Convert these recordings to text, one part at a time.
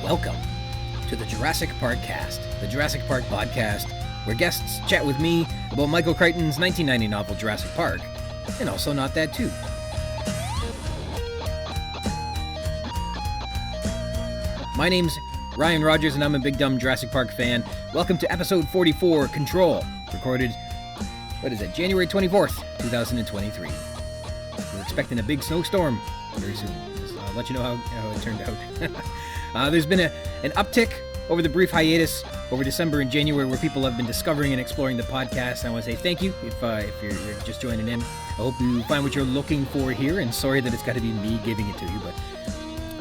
Welcome to the Jurassic Park-Cast, the Jurassic Park podcast, where guests chat with me about Michael Crichton's 1990 novel Jurassic Park, and also Not That Too. My name's Ryan Rogers, and I'm a big dumb Jurassic Park fan. Welcome to episode 44, Control, recorded, January 24th, 2023. We're expecting a big snowstorm very soon. I'll let you know how it turned out. There's been an uptick over the brief hiatus over December and January where people have been discovering and exploring the podcast. I want to say thank you if you're just joining in. I hope you find what you're looking for here, and sorry that it's got to be me giving it to you, but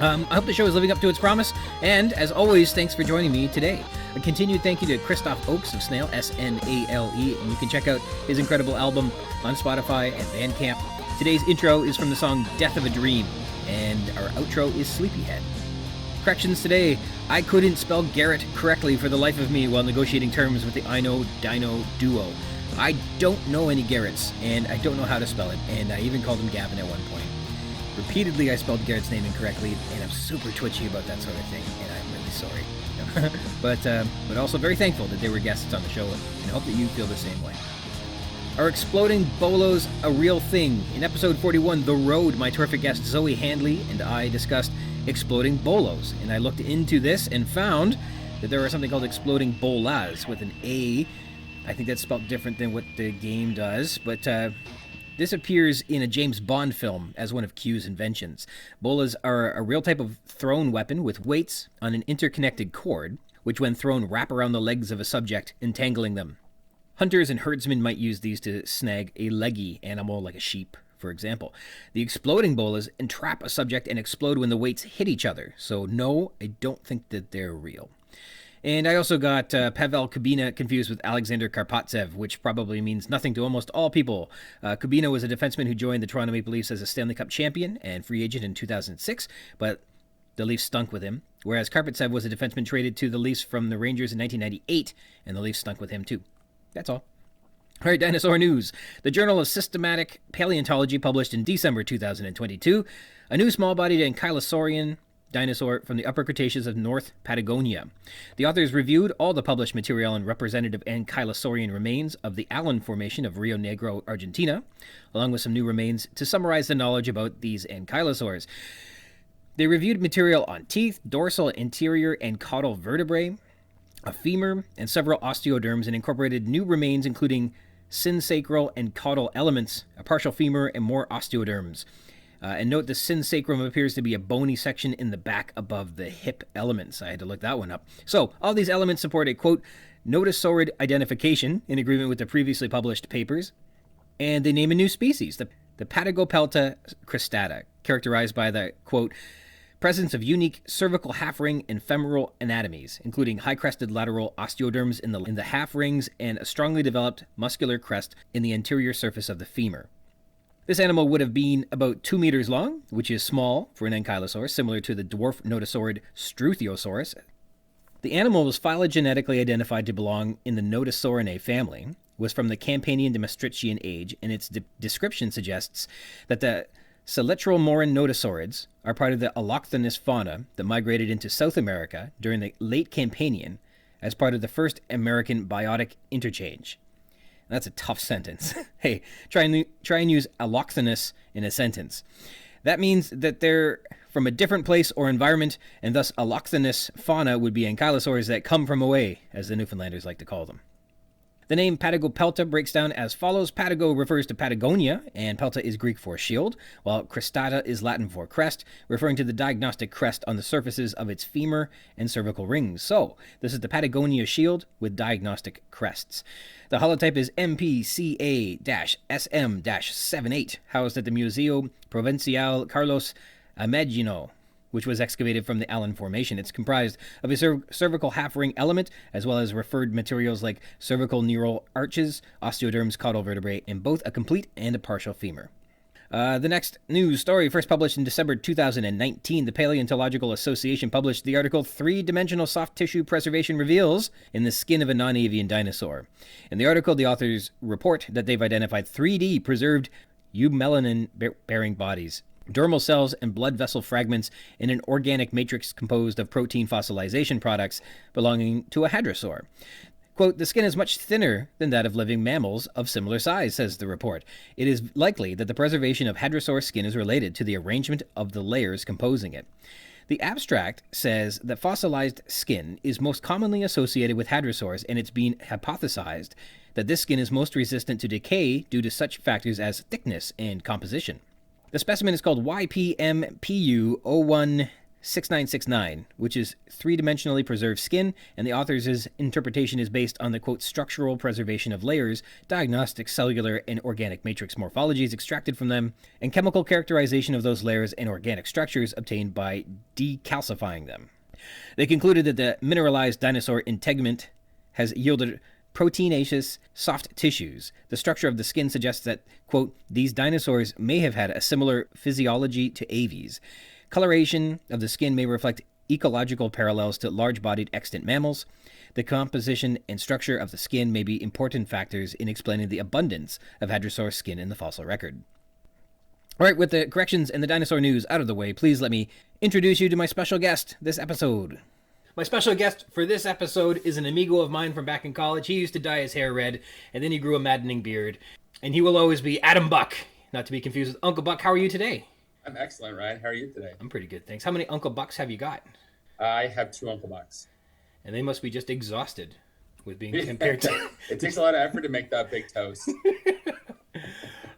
I hope the show is living up to its promise, and as always, thanks for joining me today. A continued thank you to Christoph Oakes of Snail, S-N-A-L-E, and you can check out his incredible album on Spotify and Bandcamp. Today's intro is from the song Death of a Dream, and our outro is Sleepyhead. Corrections today: I couldn't spell Garrett correctly for the life of me while negotiating terms with the I Know Dino duo. I don't know any Garretts, and I don't know how to spell it, and I even called him Gavin at one point. Repeatedly, I spelled Garrett's name incorrectly, and I'm super twitchy about that sort of thing, and I'm really sorry. But also very thankful that they were guests on the show, and I hope that you feel the same way. Are exploding bolos a real thing? In episode 41, The Road, my terrific guest Zoe Handley and I discussed exploding bolos, and I looked into this and found that there are something called exploding bolas with an A. I think that's spelled different than what the game does, but this appears in a James Bond film as one of Q's inventions. Bolas are a real type of thrown weapon with weights on an interconnected cord, which when thrown wrap around the legs of a subject, entangling them. Hunters and herdsmen might use these to snag a leggy animal like a sheep, for example. The exploding bolas entrap a subject and explode when the weights hit each other. So no, I don't think that they're real. And I also got Pavel Kubina confused with Alexander Karpatsev, which probably means nothing to almost all people. Kubina was a defenseman who joined the Toronto Maple Leafs as a Stanley Cup champion and free agent in 2006, but the Leafs stunk with him. Whereas Karpatsev was a defenseman traded to the Leafs from the Rangers in 1998, and the Leafs stunk with him too. That's all. All right, dinosaur news. The Journal of Systematic Paleontology published in December 2022 a new small-bodied ankylosaurian dinosaur from the Upper Cretaceous of North Patagonia. The authors reviewed all the published material on representative ankylosaurian remains of the Allen Formation of Rio Negro, Argentina, along with some new remains to summarize the knowledge about these ankylosaurs. They reviewed material on teeth, dorsal, anterior, and caudal vertebrae, a femur, and several osteoderms, and incorporated new remains including synsacral and caudal elements, a partial femur, and more osteoderms. And note the synsacrum appears to be a bony section in the back above the hip elements. I had to look that one up. So, all these elements support a, quote, notosaurid identification in agreement with the previously published papers. And they name a new species, the Patagopelta cristata, characterized by the, quote, presence of unique cervical half-ring and femoral anatomies, including high-crested lateral osteoderms in the half-rings and a strongly developed muscular crest in the anterior surface of the femur. This animal would have been about 2 meters long, which is small for an ankylosaur, similar to the dwarf notosaurid Struthiosaurus. The animal was phylogenetically identified to belong in the Notosaurinae family, was from the Campanian to Maastrichtian age, and its description suggests that the Selectromoran notosaurids are part of the Allochthonous fauna that migrated into South America during the late Campanian as part of the first American biotic interchange. That's a tough sentence. Hey, try and use allochthonous in a sentence. That means that they're from a different place or environment, and thus allochthonous fauna would be ankylosaurs that come from away, as the Newfoundlanders like to call them. The name Patagopelta breaks down as follows. Patago refers to Patagonia, and pelta is Greek for shield, while cristata is Latin for crest, referring to the diagnostic crest on the surfaces of its femur and cervical rings. So, this is the Patagonia shield with diagnostic crests. The holotype is MPCA-SM-78, housed at the Museo Provincial Carlos Ameghino, which was excavated from the Allen Formation. It's comprised of a cervical half-ring element, as well as referred materials like cervical neural arches, osteoderms, caudal vertebrae, and both a complete and a partial femur. The next news story, first published in December 2019, the Paleontological Association published the article Three-Dimensional Soft Tissue Preservation Reveals in the Skin of a Non-Avian Dinosaur. In the article, the authors report that they've identified 3D preserved eumelanin-bearing bodies dermal cells, and blood vessel fragments in an organic matrix composed of protein fossilization products belonging to a hadrosaur. Quote, the skin is much thinner than that of living mammals of similar size, says the report. It is likely that the preservation of hadrosaur skin is related to the arrangement of the layers composing it. The abstract says that fossilized skin is most commonly associated with hadrosaurs, and it's been hypothesized that this skin is most resistant to decay due to such factors as thickness and composition. The specimen is called YPMPU016969, which is three-dimensionally preserved skin, and the author's interpretation is based on the, quote, structural preservation of layers, diagnostic cellular and organic matrix morphologies extracted from them, and chemical characterization of those layers and organic structures obtained by decalcifying them. They concluded that the mineralized dinosaur integument has yielded proteinaceous soft tissues. The structure of the skin suggests that, quote, these dinosaurs may have had a similar physiology to aves. Coloration of the skin may reflect ecological parallels to large-bodied extant mammals. The composition and structure of the skin may be important factors in explaining the abundance of hadrosaur skin in the fossil record. All right, with the corrections and the dinosaur news out of the way, please let me introduce you to my special guest this episode. My special guest for this episode is an amigo of mine from back in college. He used to dye his hair red, and then he grew a maddening beard. And he will always be Adam Buck, not to be confused with Uncle Buck. How are you today? I'm excellent, Ryan. How are you today? I'm pretty good, thanks. How many Uncle Bucks have you got? I have 2 Uncle Bucks. And they must be just exhausted with being compared to... It takes a lot of effort to make that big toast.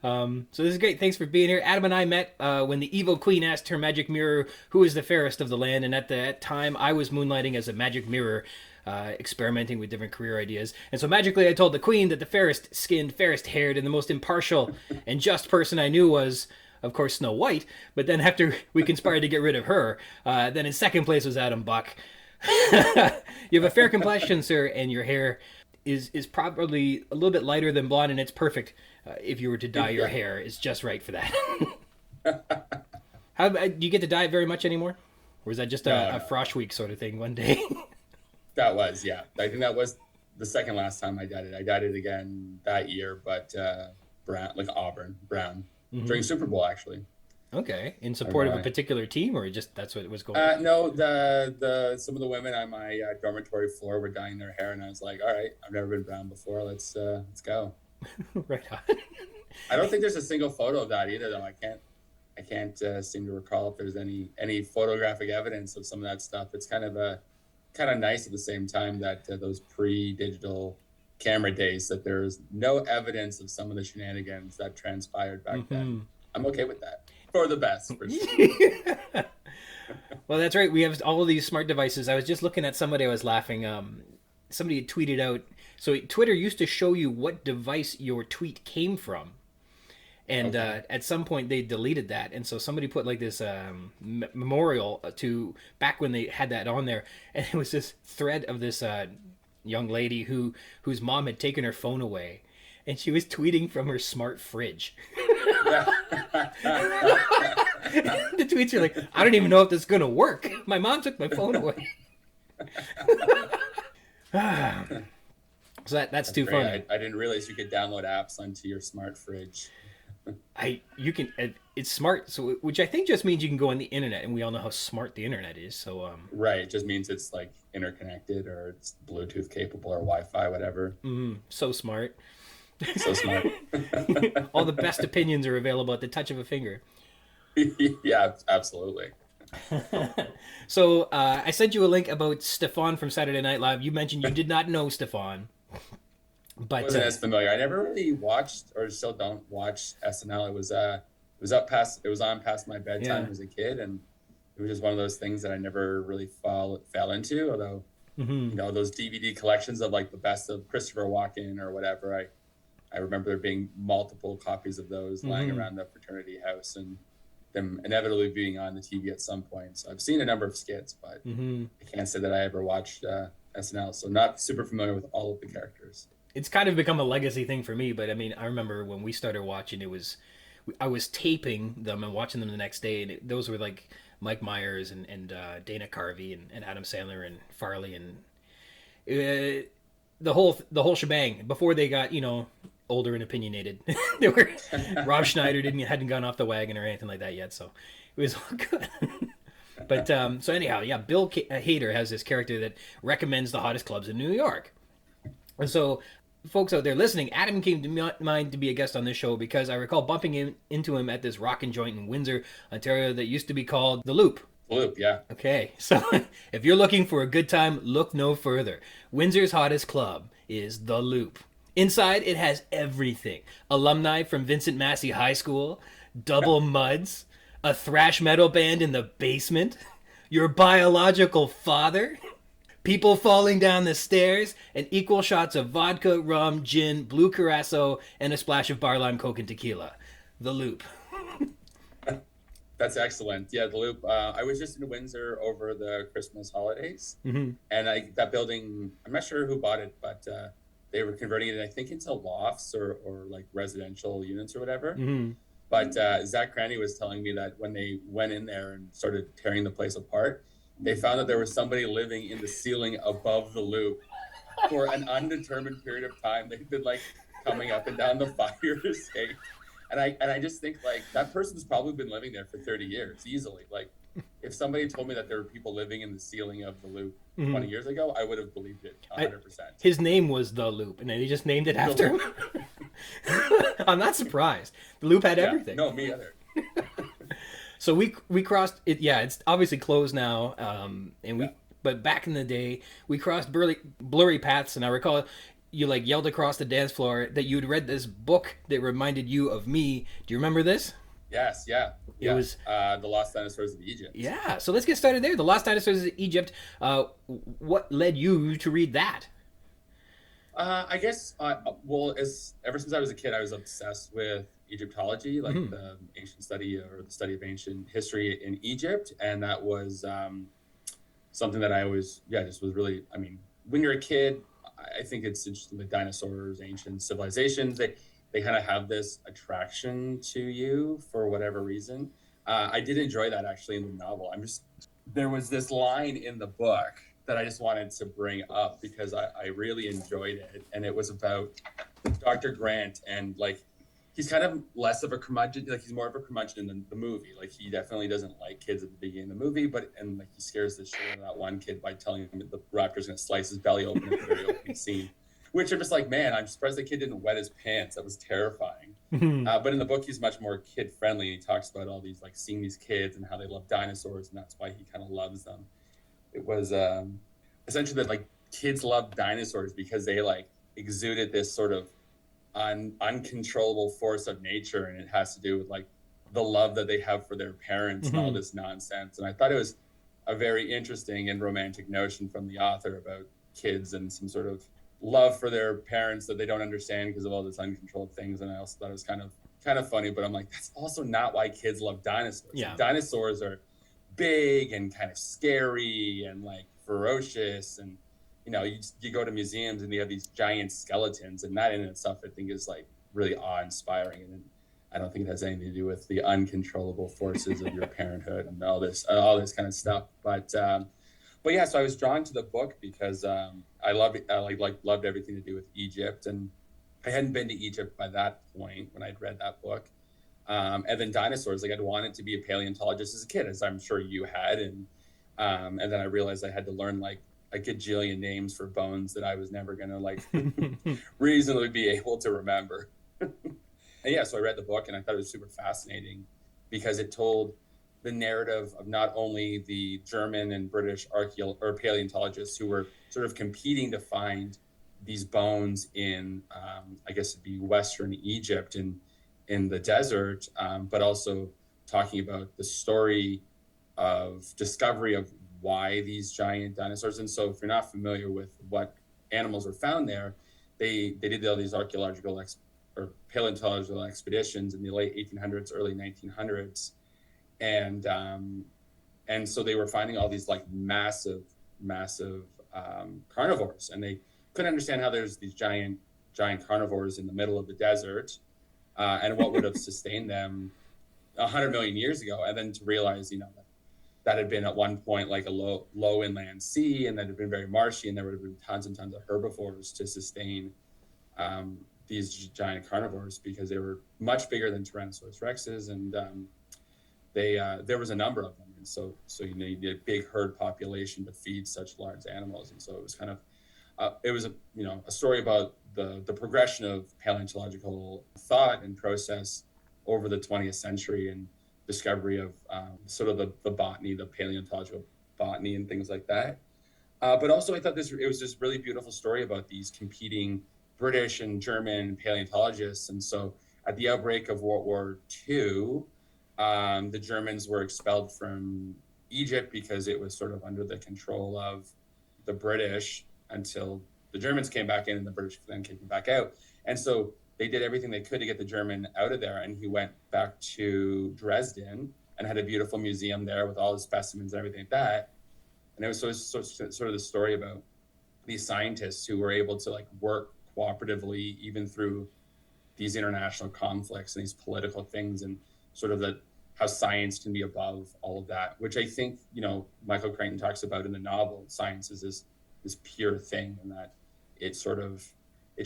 So this is great. Thanks for being here. Adam and I met when the evil queen asked her magic mirror who is the fairest of the land, and at that time I was moonlighting as a magic mirror, experimenting with different career ideas. And so magically I told the queen that the fairest skinned, fairest haired, and the most impartial and just person I knew was, of course, Snow White. But then after we conspired to get rid of her, then in second place was Adam Buck. You have a fair complexion, sir, and your hair is probably a little bit lighter than blonde, and it's perfect. If you were to dye your hair, it's just right for that. Do you get to dye it very much anymore? Or is that just a frosh week sort of thing one day? That was, yeah. I think that was the second last time I dyed it. I dyed it again that year, but brown, like auburn, brown, during Super Bowl, actually. Okay. In support of a particular team, or just that's what was going on? No, some of the women on my dormitory floor were dyeing their hair, and I was like, all right, I've never been brown before. Let's go. Right on. I don't think there's a single photo of that either, though. I can't seem to recall if there's any photographic evidence of some of that stuff. It's kind of nice at the same time that those pre-digital camera days, that there's no evidence of some of the shenanigans that transpired back then. I'm okay with that. For the best, for sure. Well, that's right. We have all of these smart devices. I was just looking at somebody. I was laughing. Somebody had tweeted out. So Twitter used to show you what device your tweet came from. And at some point they deleted that. And so somebody put like this memorial to back when they had that on there. And it was this thread of this young lady whose mom had taken her phone away. And she was tweeting from her smart fridge. The tweets are like, I don't even know if this is going to work. My mom took my phone away. So that's too funny. I didn't realize you could download apps onto your smart fridge. It's smart, so which I think just means you can go on the internet, and we all know how smart the internet is. So right, it just means it's like interconnected, or it's Bluetooth capable, or Wi-Fi, whatever. So smart. So smart. All the best opinions are available at the touch of a finger. Yeah, absolutely. So I sent you a link about Stefan from Saturday Night Live. You mentioned you did not know Stefan. But wasn't as familiar. I never really watched, or still don't watch SNL. It was on past my bedtime as a kid, and it was just one of those things that I never really fell into. Although you know, those DVD collections of like the best of Christopher Walken or whatever, I remember there being multiple copies of those lying around the fraternity house, and them inevitably being on the TV at some point. So I've seen a number of skits, but I can't say that I ever watched SNL. So not super familiar with all of the characters. It's kind of become a legacy thing for me, but I mean, I remember when we started watching, I was taping them and watching them the next day, and those were like Mike Myers and Dana Carvey and Adam Sandler and Farley and the whole shebang before they got, you know, older and opinionated. They were Rob Schneider hadn't gone off the wagon or anything like that yet, so it was all good. But so anyhow, yeah, Bill Hader has this character that recommends the hottest clubs in New York. And so, folks out there listening, Adam came to mind to be a guest on this show because I recall bumping into him at this rockin' joint in Windsor, Ontario that used to be called The Loop. The Loop, yeah. Okay, so if you're looking for a good time, look no further. Windsor's hottest club is The Loop. Inside, it has everything. Alumni from Vincent Massey High School, double muds, a thrash metal band in the basement, your biological father, people falling down the stairs, and equal shots of vodka, rum, gin, blue curacao, and a splash of bar lime, coke, and tequila. The Loop. That's excellent. Yeah, The Loop. I was just in Windsor over the Christmas holidays, and that building, I'm not sure who bought it, but they were converting it, I think, into lofts or like residential units or whatever. But Zach Cranny was telling me that when they went in there and started tearing the place apart, they found that there was somebody living in the ceiling above the Loop for an undetermined period of time. They've been like coming up and down the fire escape. And I just think like that person's probably been living there for 30 years easily. Like if somebody told me that there were people living in the ceiling of the Loop 20 years ago, I would have believed it 100%. His name was The Loop, and then he just named it after him. I'm not surprised. The Loop had everything. No, me either. So we crossed it. Yeah, it's obviously closed now. But back in the day, we crossed blurry paths, and I recall you like yelled across the dance floor that you'd read this book that reminded you of me. Do you remember this? Yes, yeah. It was The Lost Dinosaurs of Egypt. Yeah, so let's get started there. The Lost Dinosaurs of Egypt. What led you to read that? I guess, ever since I was a kid, I was obsessed with Egyptology, like the ancient study or the study of ancient history in Egypt. And that was something that I always, just was really, I mean, when you're a kid, I think it's interesting, the dinosaurs, ancient civilizations, they kind of have this attraction to you for whatever reason. I did enjoy that actually in the novel. There was this line in the book that I just wanted to bring up because I really enjoyed it. And it was about Dr. Grant, and like, he's kind of less of a curmudgeon, like he's more of a curmudgeon in the movie. Like he definitely doesn't like kids at the beginning of the movie, and like he scares the shit out of that one kid by telling him that the raptor's gonna slice his belly open at the very opening scene. Which I'm just like, man, I'm surprised the kid didn't wet his pants. That was terrifying. But in the book, he's much more kid friendly. He talks about all these, like seeing these kids and how they love dinosaurs, and that's why he kind of loves them. It was essentially that like kids love dinosaurs because they like exuded this sort of uncontrollable force of nature, and it has to do with like the love that they have for their parents and all this nonsense. And I thought it was a very interesting and romantic notion from the author about kids and some sort of love for their parents that they don't understand because of all this uncontrolled things. And I also thought it was kind of funny, but I'm like, that's also not why kids love dinosaurs. Yeah. Like, dinosaurs are big and kind of scary and like ferocious, and you know, you go to museums and they have these giant skeletons, and that in itself I think is like really awe-inspiring. And I don't think it has anything to do with the uncontrollable forces of your parenthood and all this kind of stuff. But yeah, so I was drawn to the book because I loved everything to do with Egypt, and I hadn't been to Egypt by that point when I'd read that book. And then dinosaurs, like I'd wanted to be a paleontologist as a kid, as I'm sure you had, and then I realized I had to learn like a gajillion names for bones that I was never gonna like reasonably be able to remember. And yeah, so I read the book and I thought it was super fascinating because it told the narrative of not only the German and British paleontologists who were sort of competing to find these bones in, I guess it'd be Western Egypt in the desert, but also talking about the story of discovery of why these giant dinosaurs. And so if you're not familiar with what animals were found there, they did all these archaeological or paleontological expeditions in the late 1800s, early 1900s. And so they were finding all these like massive carnivores, and they couldn't understand how there's these giant carnivores in the middle of the desert, and what would have sustained them 100 million years ago. And then to realize, you know, that had been at one point like a low inland sea, and that had been very marshy, and there would have been tons and tons of herbivores to sustain these giant carnivores because they were much bigger than Tyrannosaurus rexes, and there was a number of them, and so you need a big herd population to feed such large animals, and so it was kind of it was a story about the progression of paleontological thought and process over the 20th century and discovery of sort of the botany, the paleontological botany and things like that. But also I thought it was this really beautiful story about these competing British and German paleontologists. And so at the outbreak of World War II, the Germans were expelled from Egypt because it was sort of under the control of the British until the Germans came back in and the British then came back out. And so they did everything they could to get the German out of there. And he went back to Dresden and had a beautiful museum there with all the specimens and everything like that. And it was sort of the story about these scientists who were able to like work cooperatively even through these international conflicts and these political things, and sort of how science can be above all of that, which I think, Michael Crichton talks about in the novel. Science is this pure thing, and that it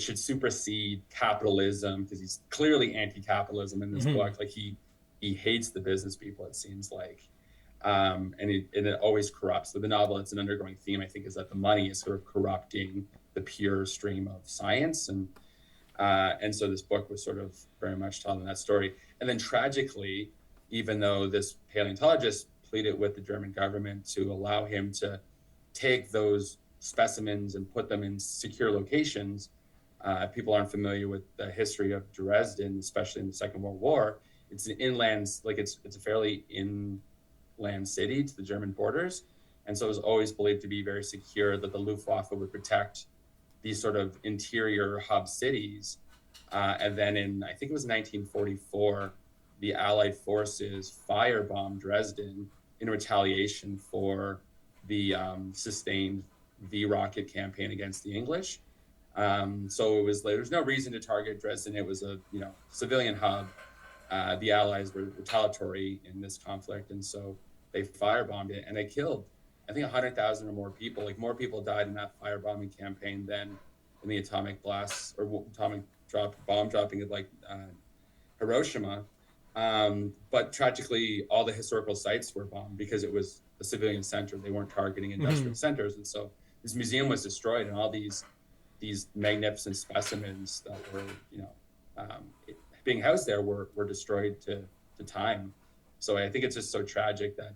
should supersede capitalism, because he's clearly anti-capitalism in this book. Like he hates the business people, it seems like. And it always corrupts. So the novel, it's an undergoing theme, I think, is that the money is sort of corrupting the pure stream of science. And so this book was sort of very much telling that story. And then tragically, even though this paleontologist pleaded with the German government to allow him to take those specimens and put them in secure locations, people aren't familiar with the history of Dresden, especially in the Second World War. It's an inland, it's a fairly inland city to the German borders. And so it was always believed to be very secure, that the Luftwaffe would protect these sort of interior hub cities. And then I think it was 1944, the Allied forces firebombed Dresden in retaliation for the sustained V-rocket campaign against the English. So there's no reason to target Dresden. It was a civilian hub. The Allies were retaliatory in this conflict, and so they firebombed it, and they killed, I think, 100,000 or more people. Like, more people died in that firebombing campaign than in the atomic blasts or bomb dropping of Hiroshima. But tragically, all the historical sites were bombed because it was a civilian center. They weren't targeting industrial centers, and so this museum was destroyed, and all these magnificent specimens that were being housed there were destroyed to time. So I think it's just so tragic that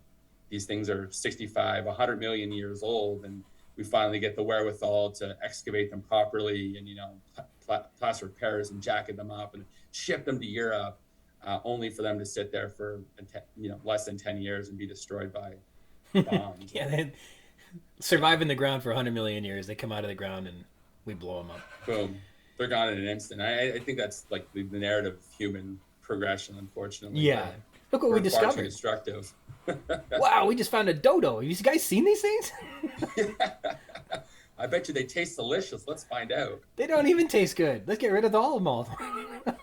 these things are 65, 100 million years old, and we finally get the wherewithal to excavate them properly and, plaster repairs and jacket them up and ship them to Europe, only for them to sit there for, less than 10 years and be destroyed by bombs. Yeah, they survive in the ground for 100 million years. They come out of the ground and we blow them up. Boom. They're gone in an instant. I think that's like the narrative of human progression, unfortunately. Yeah. Look what we discovered. Far too destructive. Wow, we just found a dodo. Have you guys seen these things? I bet you they taste delicious. Let's find out. They don't even taste good. Let's get rid of all of them.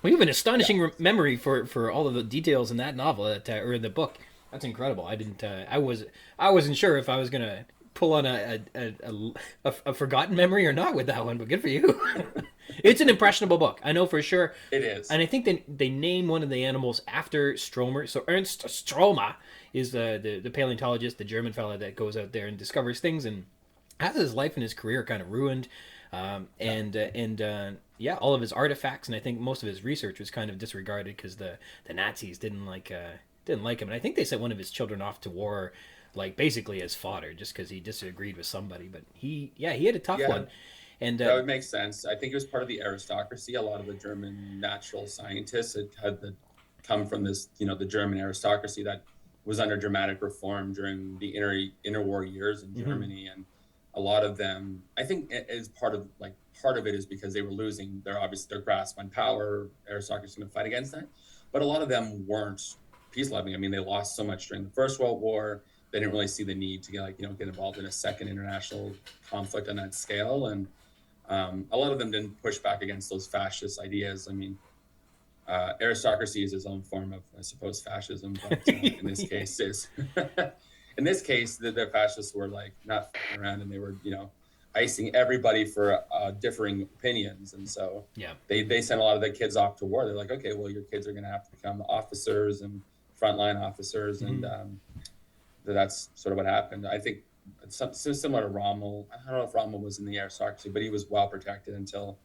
We have an astonishing memory for all of the details in that novel, or the book. That's incredible. I wasn't sure if I was gonna pull on a forgotten memory or not with that one, but good for you. It's an impressionable book, I know for sure. It is. And I think they name one of the animals after Stromer. So Ernst Stromer is the paleontologist, the German fella that goes out there and discovers things and has his life and his career kind of ruined. All of his artifacts, and I think most of his research was kind of disregarded because the Nazis didn't like him. And I think they sent one of his children off to war, like basically as fodder, just because he disagreed with somebody. But he had a tough one. And that would make sense. I think it was part of the aristocracy. A lot of the German natural scientists had come from this, the German aristocracy that was under dramatic reform during the interwar years in Germany. And a lot of them, I think, is part of it is because they were losing their grasp on power. Aristocracy going to fight against that, but a lot of them weren't peace loving. I mean, they lost so much during the First World War. They didn't really see the need to get involved in a second international conflict on that scale. And a lot of them didn't push back against those fascist ideas. I mean, aristocracy is its own form of, I suppose, fascism, but in this case, the fascists were like not fucking around, and they were, icing everybody for differing opinions. And so they sent a lot of the kids off to war. They're like, okay, well, your kids are going to have to become officers and frontline officers. And that's sort of what happened. I think it's similar to Rommel. I don't know if Rommel was in the aristocracy, but he was well protected until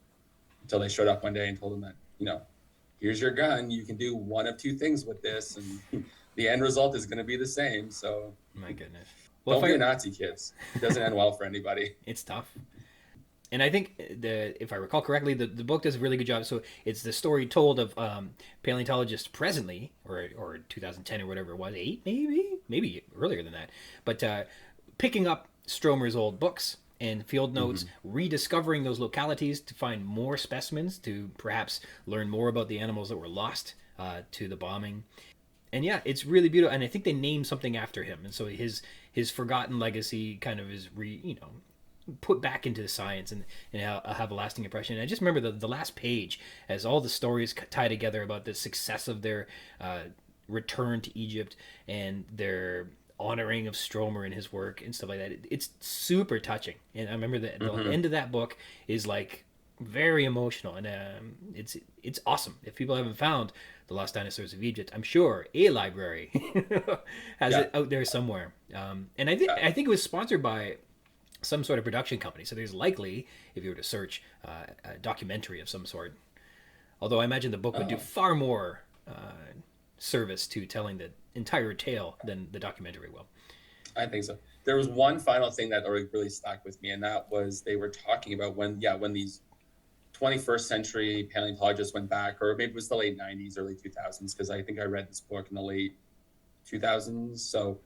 they showed up one day and told him that, here's your gun. You can do one of two things with this. And the end result is going to be the same. So my goodness. Well, don't be a Nazi, kids. It doesn't end well for anybody. It's tough. And I think, if I recall correctly, the book does a really good job. So it's the story told of paleontologists presently, or 2010 or whatever it was, 8 maybe earlier than that. But picking up Stromer's old books and field notes, rediscovering those localities to find more specimens, to perhaps learn more about the animals that were lost to the bombing. And yeah, it's really beautiful. And I think they named something after him. And so his forgotten legacy kind of is put back into the science and have a lasting impression. And I just remember the last page as all the stories tie together about the success of their return to Egypt and their honoring of Stromer and his work and stuff like that. It's super touching. And I remember that the end of that book is like very emotional, and it's awesome. If people haven't found The Lost Dinosaurs of Egypt, I'm sure a library has it out there somewhere. And I think it was sponsored by some sort of production company. So there's likely, if you were to search, a documentary of some sort. Although I imagine the book would do far more service to telling the entire tale than the documentary will. I think so. There was one final thing that really stuck with me, and that was they were talking about when these 21st century paleontologists went back, or maybe it was the late 90s, early 2000s, because I think I read this book in the late 2000s. So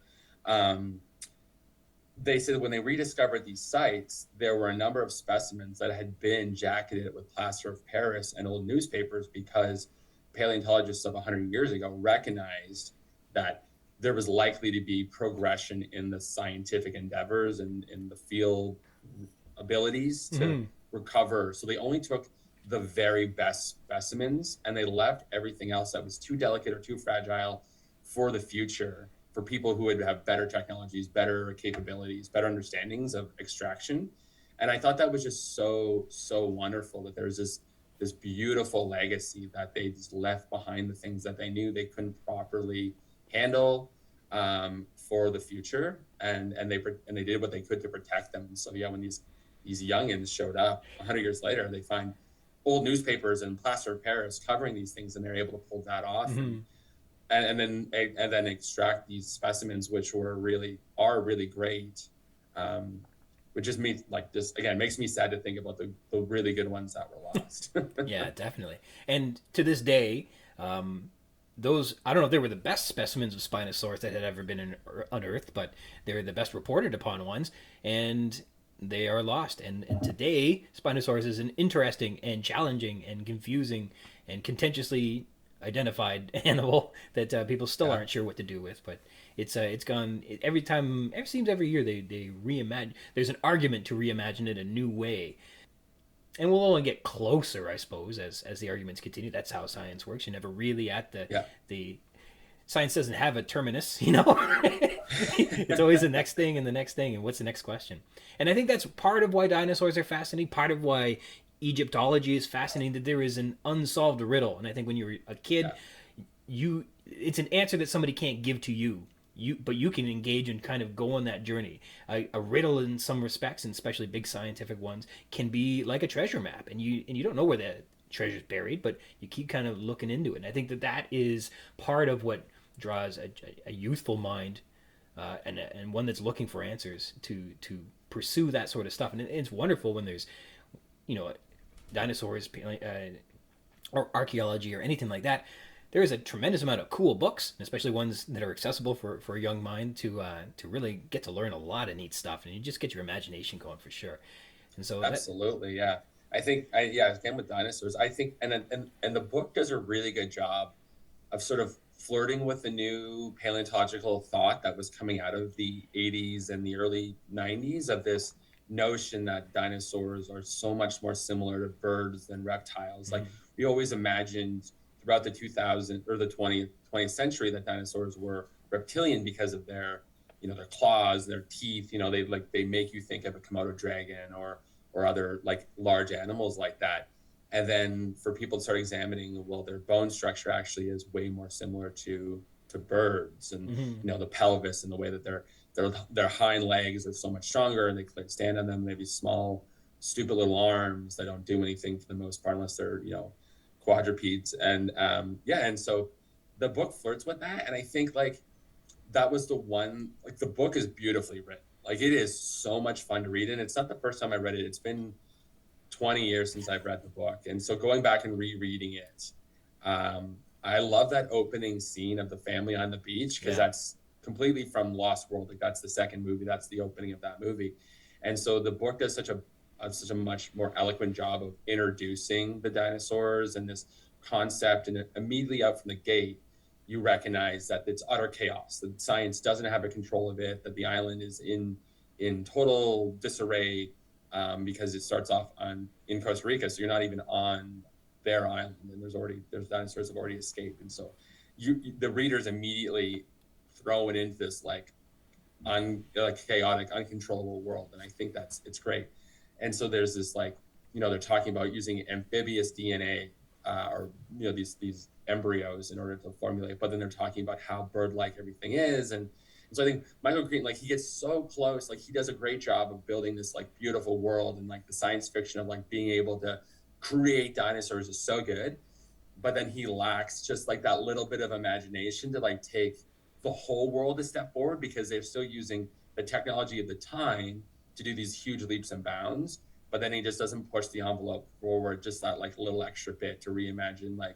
they said when they rediscovered these sites, there were a number of specimens that had been jacketed with plaster of Paris and old newspapers, because paleontologists of 100 years ago recognized that there was likely to be progression in the scientific endeavors and in the field abilities to recover. So they only took the very best specimens, and they left everything else that was too delicate or too fragile for the future, for people who would have better technologies, better capabilities, better understandings of extraction. And I thought that was just so wonderful, that there's this beautiful legacy that they just left behind, the things that they knew they couldn't properly handle for the future, and they did what they could to protect them. And so when these youngins showed up 100 years later, they find old newspapers and plaster of Paris covering these things, and they're able to pull that off and then extract these specimens, which are really great. Which just means, again, makes me sad to think about the really good ones that were lost. Yeah, definitely. And to this day, those, I don't know if they were the best specimens of Spinosaurus that had ever been unearthed, but they're the best reported upon ones, and they are lost. And today, Spinosaurus is an interesting and challenging and confusing and contentiously identified animal that people still aren't sure what to do with. But it's gone every time. It seems every year they reimagine. There's an argument to reimagine it a new way. And we'll only get closer, I suppose, as the arguments continue. That's how science works. You're never really at the science doesn't have a terminus, It's always the next thing and the next thing, and what's the next question? And I think that's part of why dinosaurs are fascinating, part of why Egyptology is fascinating, that there is an unsolved riddle. And I think when you're a kid, it's an answer that somebody can't give to you. But you can engage and kind of go on that journey. A riddle, in some respects, and especially big scientific ones, can be like a treasure map, and you don't know where the treasure's buried, but you keep kind of looking into it. And I think that is part of what draws a youthful mind, and one that's looking for answers to pursue that sort of stuff. And it's wonderful when there's, dinosaurs, or archaeology or anything like that. There is a tremendous amount of cool books, especially ones that are accessible for a young mind to really get to learn a lot of neat stuff, and you just get your imagination going for sure. And so absolutely, yeah. I think again with dinosaurs, I think and the book does a really good job of sort of flirting with the new paleontological thought that was coming out of the 80s and the early 90s, of this notion that dinosaurs are so much more similar to birds than reptiles. Mm-hmm. Like we always imagined throughout the 2000s or the 20th century that dinosaurs were reptilian because of their their claws, their teeth, they make you think of a Komodo dragon or other like large animals like that. And then for people to start examining, well, their bone structure actually is way more similar to birds, and the pelvis and the way that their hind legs are so much stronger, and they can stand on them. They have these small, stupid little arms that don't do anything for the most part unless they're quadrupeds. And and so the book flirts with that, and I think like that was the one. Like the book is beautifully written. Like it is so much fun to read, and it's not the first time I read it. It's been 20 years since I've read the book. And so going back and rereading it, I love that opening scene of the family on the beach, because that's completely from Lost World. Like that's the second movie. That's the opening of that movie. And so the book does such a much more eloquent job of introducing the dinosaurs and this concept. And immediately out from the gate, you recognize that it's utter chaos, that science doesn't have a control of it, that the island is in total disarray, because it starts off in Costa Rica, so you're not even on their island, and there's dinosaurs have already escaped, and so the readers immediately throw it into this like chaotic, uncontrollable world, and I think it's great. And so there's this like they're talking about using amphibious DNA, or these embryos in order to formulate, but then they're talking about how bird-like everything is, and so I think Michael Crichton, like he gets so close, like he does a great job of building this like beautiful world, and like the science fiction of like being able to create dinosaurs is so good, but then he lacks just like that little bit of imagination to like take the whole world a step forward, because they're still using the technology of the time to do these huge leaps and bounds, but then he just doesn't push the envelope forward just that like little extra bit to reimagine like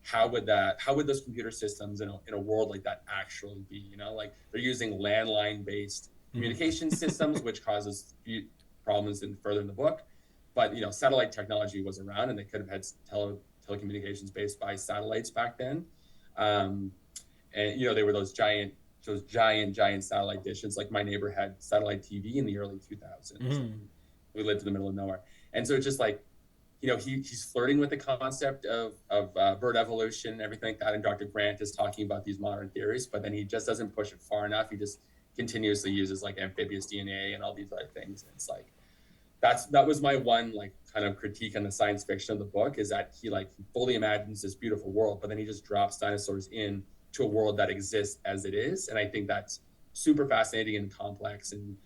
how would those computer systems in a world like that actually be? Like they're using landline based communication systems, which causes problems further in the book. But satellite technology was around, and they could have had telecommunications based by satellites back then. And they were those giant satellite dishes. Like my neighbor had satellite TV in the early 2000s. We lived in the middle of nowhere, and so it's just like, he's flirting with the concept of bird evolution and everything like that. And Dr. Grant is talking about these modern theories, but then he just doesn't push it far enough. He just continuously uses like amphibious DNA and all these other things. And it's like, that was my one like kind of critique on the science fiction of the book, is that he fully imagines this beautiful world, but then he just drops dinosaurs in to a world that exists as it is. And I think that's super fascinating and complex, and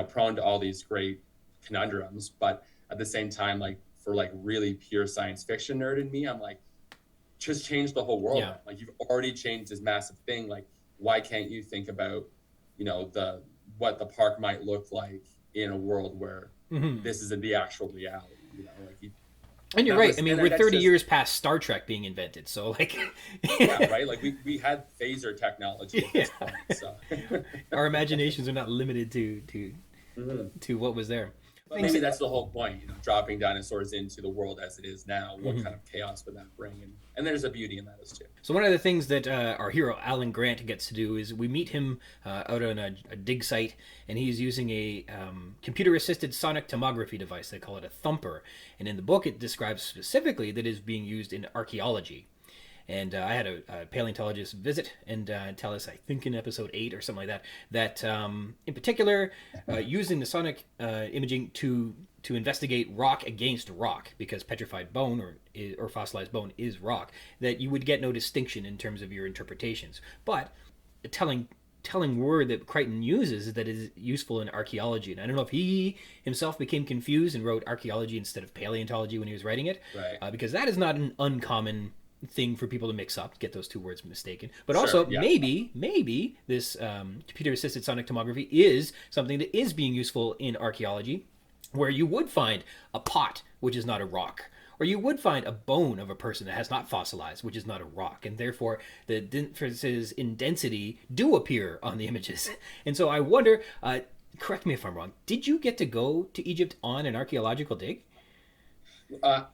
prone to all these great conundrums. But at the same time, like for like really pure science fiction nerd in me, I'm like, just change the whole world. Yeah. Like you've already changed this massive thing. Like why can't you think about what the park might look like in a world where this is the actual reality, and you're right. I mean, we're 30 years past Star Trek being invented, so like yeah, right, like we had phaser technology at this point, so our imaginations are not limited to what was there. But maybe that's the whole point, dropping dinosaurs into the world as it is now. What kind of chaos would that bring? And there's a beauty in that as too. So one of the things that our hero Alan Grant gets to do is we meet him out on a dig site, and he's using a computer-assisted sonic tomography device. They call it a thumper. And in the book, it describes specifically that it is being used in archaeology. And I had a paleontologist visit and tell us, I think in episode 8 or something like that in particular, using the sonic imaging to investigate rock against rock, because petrified bone or fossilized bone is rock, that you would get no distinction in terms of your interpretations. But the telling word that Crichton uses that is useful in archaeology. And I don't know if he himself became confused and wrote archaeology instead of paleontology when he was writing it, right? Because that is not an uncommon thing for people to mix up, get those two words mistaken. But also, maybe this computer-assisted sonic tomography is something that is being useful in archaeology, where you would find a pot, which is not a rock, or you would find a bone of a person that has not fossilized, which is not a rock, and therefore the differences in density do appear on the images. And so I wonder, correct me if I'm wrong, did you get to go to Egypt on an archaeological dig?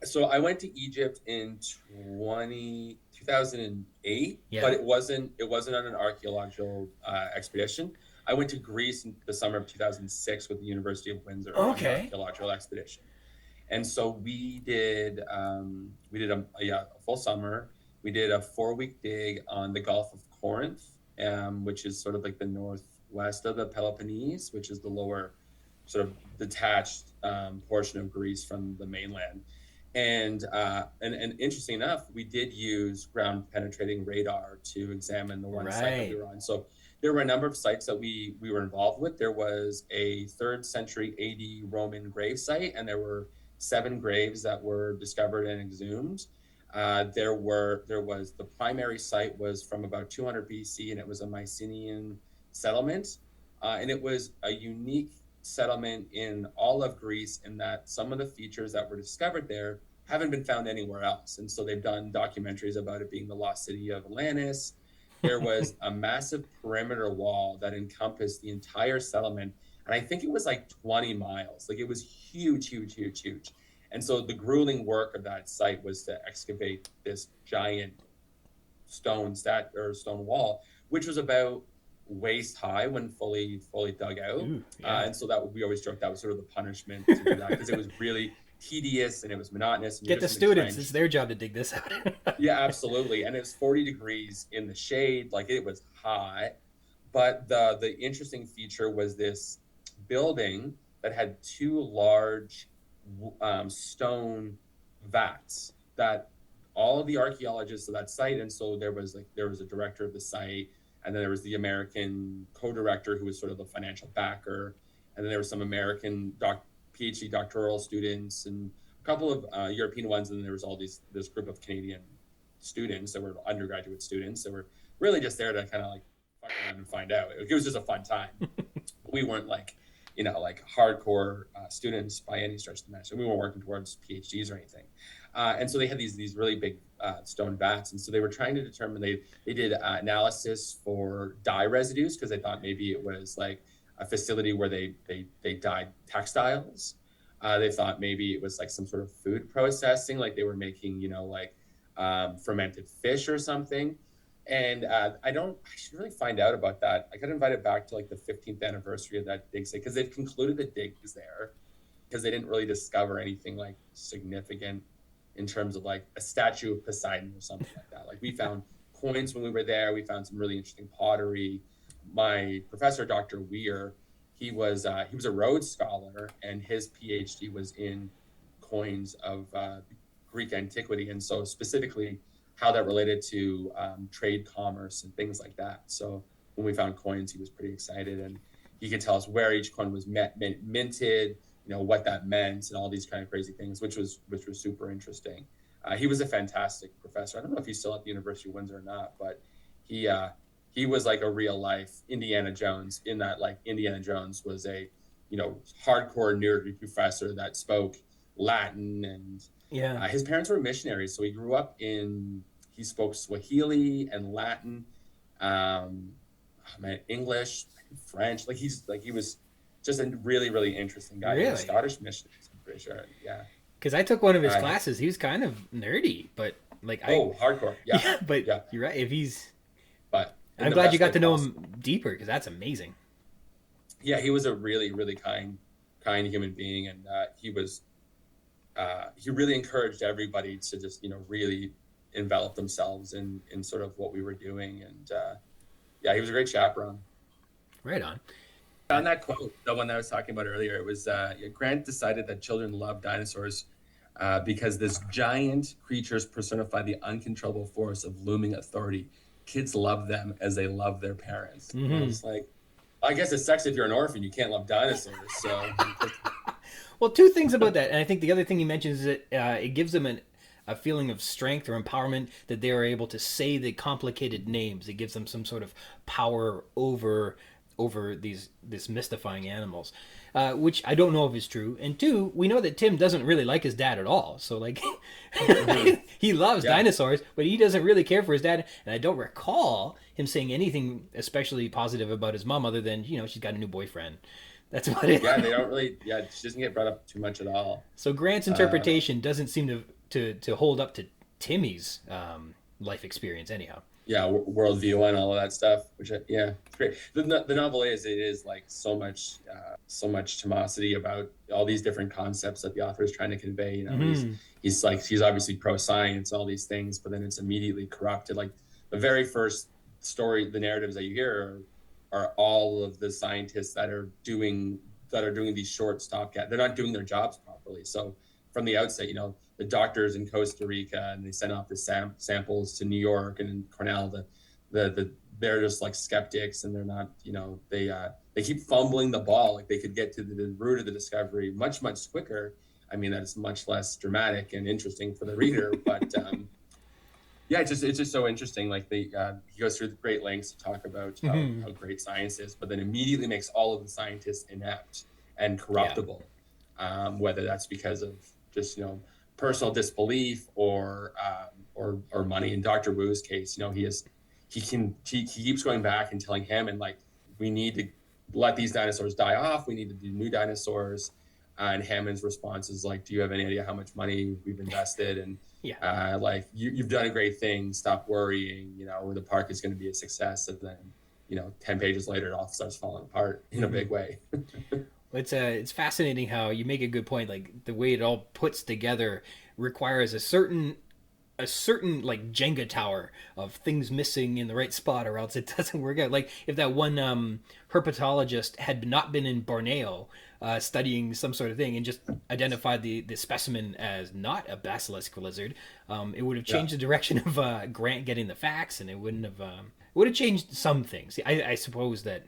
So I went to Egypt in 2008, but it wasn't on an archaeological expedition. I went to Greece in the summer of 2006 with the University of Windsor on an archaeological expedition. And so we did a full summer. We did a 4-week dig on the Gulf of Corinth, which is sort of like the west of the Peloponnese, which is the lower sort of detached portion of Greece from the mainland. And interesting enough, we did use ground penetrating radar to examine the one site that we were on. So there were a number of sites that we were involved with. There was a 3rd century AD Roman grave site, and there were 7 graves that were discovered and exhumed. There was the primary site was from about 200 BC, and it was a Mycenaean settlement, and it was a unique settlement in all of Greece in that some of the features that were discovered there haven't been found anywhere else. And so they've done documentaries about it being the lost city of Atlantis. There was a massive perimeter wall that encompassed the entire settlement. And I think it was like 20 miles. Like, it was huge, huge, huge, huge. And so the grueling work of that site was to excavate this giant stone wall, which was about waist high when fully dug out. Ooh, yeah. And so that we always joked that was sort of the punishment to do that, because it was really tedious and it was monotonous. And get the students, it's their job to dig this out. Yeah, absolutely. And it was 40 degrees in the shade, like it was hot. But the interesting feature was this building that had 2 large stone vats that all of the archaeologists of that site, and so there was a director of the site, and then there was the American co-director who was sort of the financial backer, and then there were some American PhD doctoral students and a couple of European ones, and then there was this group of Canadian students that were undergraduate students that were really just there to kind of like fuck around and find out. It was just a fun time. We weren't like hardcore students by any stretch of the imagination. We weren't working towards PhDs or anything. And so they had these really big stone vats. And so they were trying to determine, they did analysis for dye residues, because they thought maybe it was like a facility where they dyed textiles. They thought maybe it was like some sort of food processing, like they were making, fermented fish or something. And I should really find out about that. I got invited back to like the 15th anniversary of that dig site, because they've concluded the dig is there, because they didn't really discover anything like significant in terms of like a statue of Poseidon or something like that. Like, we found coins when we were there. We found some really interesting pottery. My professor, Dr. Weir, he was a Rhodes Scholar, and his PhD was in coins of Greek antiquity, and so specifically how that related to trade, commerce, and things like that. So when we found coins, he was pretty excited, and he could tell us where each coin was minted, what that meant, and all these kind of crazy things, which was super interesting. He was a fantastic professor. I don't know if he's still at the University of Windsor or not, but he was like a real life Indiana Jones, in that like Indiana Jones was a hardcore nerdy professor that spoke Latin, and his parents were missionaries, so he spoke Swahili and Latin, English, French. He was just a really, really interesting guy. Really? Scottish missionaries, I'm pretty sure. Yeah. Because I took one of his classes. He was kind of nerdy, but hardcore. Yeah. Yeah, but yeah. You're right. But I'm glad you got to know him deeper, because that's amazing. Yeah, he was a really, really kind human being, and he really encouraged everybody to just really envelop themselves in sort of what we were doing, and he was a great chaperone. Right on. On that quote, the one that I was talking about earlier, it was Grant decided that children love dinosaurs because this giant creatures personify the uncontrollable force of looming authority. Kids love them as they love their parents. Mm-hmm. And I was like, I guess it sucks if you're an orphan, you can't love dinosaurs. So, well, 2 things about that, and I think the other thing he mentions is that it gives them a feeling of strength or empowerment, that they are able to say the complicated names. It gives them some sort of power over this mystifying animals, which I don't know if is true. And 2, we know that Tim doesn't really like his dad at all. So like, he loves dinosaurs, but he doesn't really care for his dad. And I don't recall him saying anything especially positive about his mom, other than she's got a new boyfriend. That's about it. Yeah, they don't really. Yeah, she doesn't get brought up too much at all. So Grant's interpretation doesn't seem to hold up to Timmy's life experience, anyhow. Yeah, worldview and all of that stuff, which it's great. The novel is like so much timosity about all these different concepts that the author is trying to convey. He's obviously pro science, all these things, but then it's immediately corrupted. Like the very first story, the narratives that you hear are all of the scientists that are doing these short stopgap. They're not doing their jobs properly. So from the outset, the doctors in Costa Rica, and they send off the samples to New York and in Cornell. They're just like skeptics, and they're not. They keep fumbling the ball. Like they could get to the root of the discovery much quicker. I mean, that is much less dramatic and interesting for the reader, but. Yeah, it's just so interesting. Like he goes through great lengths to talk about how great science is, but then immediately makes all of the scientists inept and corruptible, whether that's because of just personal disbelief or money. In Dr. Wu's case, he keeps going back and telling him, and like, we need to let these dinosaurs die off. We need to do new dinosaurs. And Hammond's response is like, do you have any idea how much money we've invested? And like, you've done a great thing. Stop worrying. The park is going to be a success. And then, 10 pages later, it all starts falling apart in a big way. It's fascinating how you make a good point. Like the way it all puts together requires a certain like Jenga tower of things missing in the right spot, or else it doesn't work out. Like if that one herpetologist had not been in Borneo studying some sort of thing and just identified the specimen as not a basilisk lizard, it would have changed the direction of Grant getting the facts, and it wouldn't have would have changed some things. I suppose that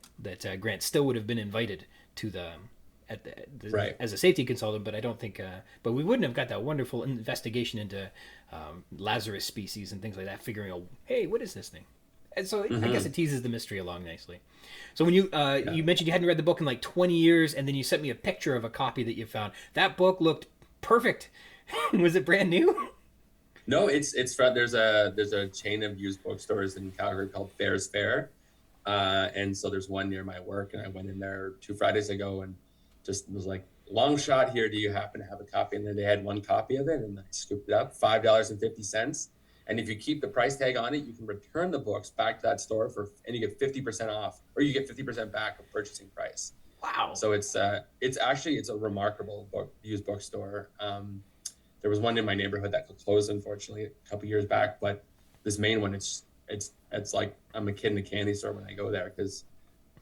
Grant still would have been invited to the as a safety consultant, but I don't think but we wouldn't have got that wonderful investigation into Lazarus species and things like that, figuring out, hey, what is this thing? And so I guess it teases the mystery along nicely. So when you you mentioned you hadn't read the book in like 20 years, and then you sent me a picture of a copy that you found. That book looked perfect. Was it brand new? No, it's from there's a chain of used bookstores in Calgary called Fair's Fair, and so there's one near my work, and I went in there 2 Fridays ago and just was like, long shot here, do you happen to have a copy? And then they had one copy of it, and I scooped it up, $5.50. And if you keep the price tag on it, you can return the books back to that store and you get 50% off, or you get 50% back of purchasing price. Wow. So it's a remarkable used bookstore. There was one in my neighborhood that closed, unfortunately, a couple years back, but this main one, it's like I'm a kid in a candy store when I go there, because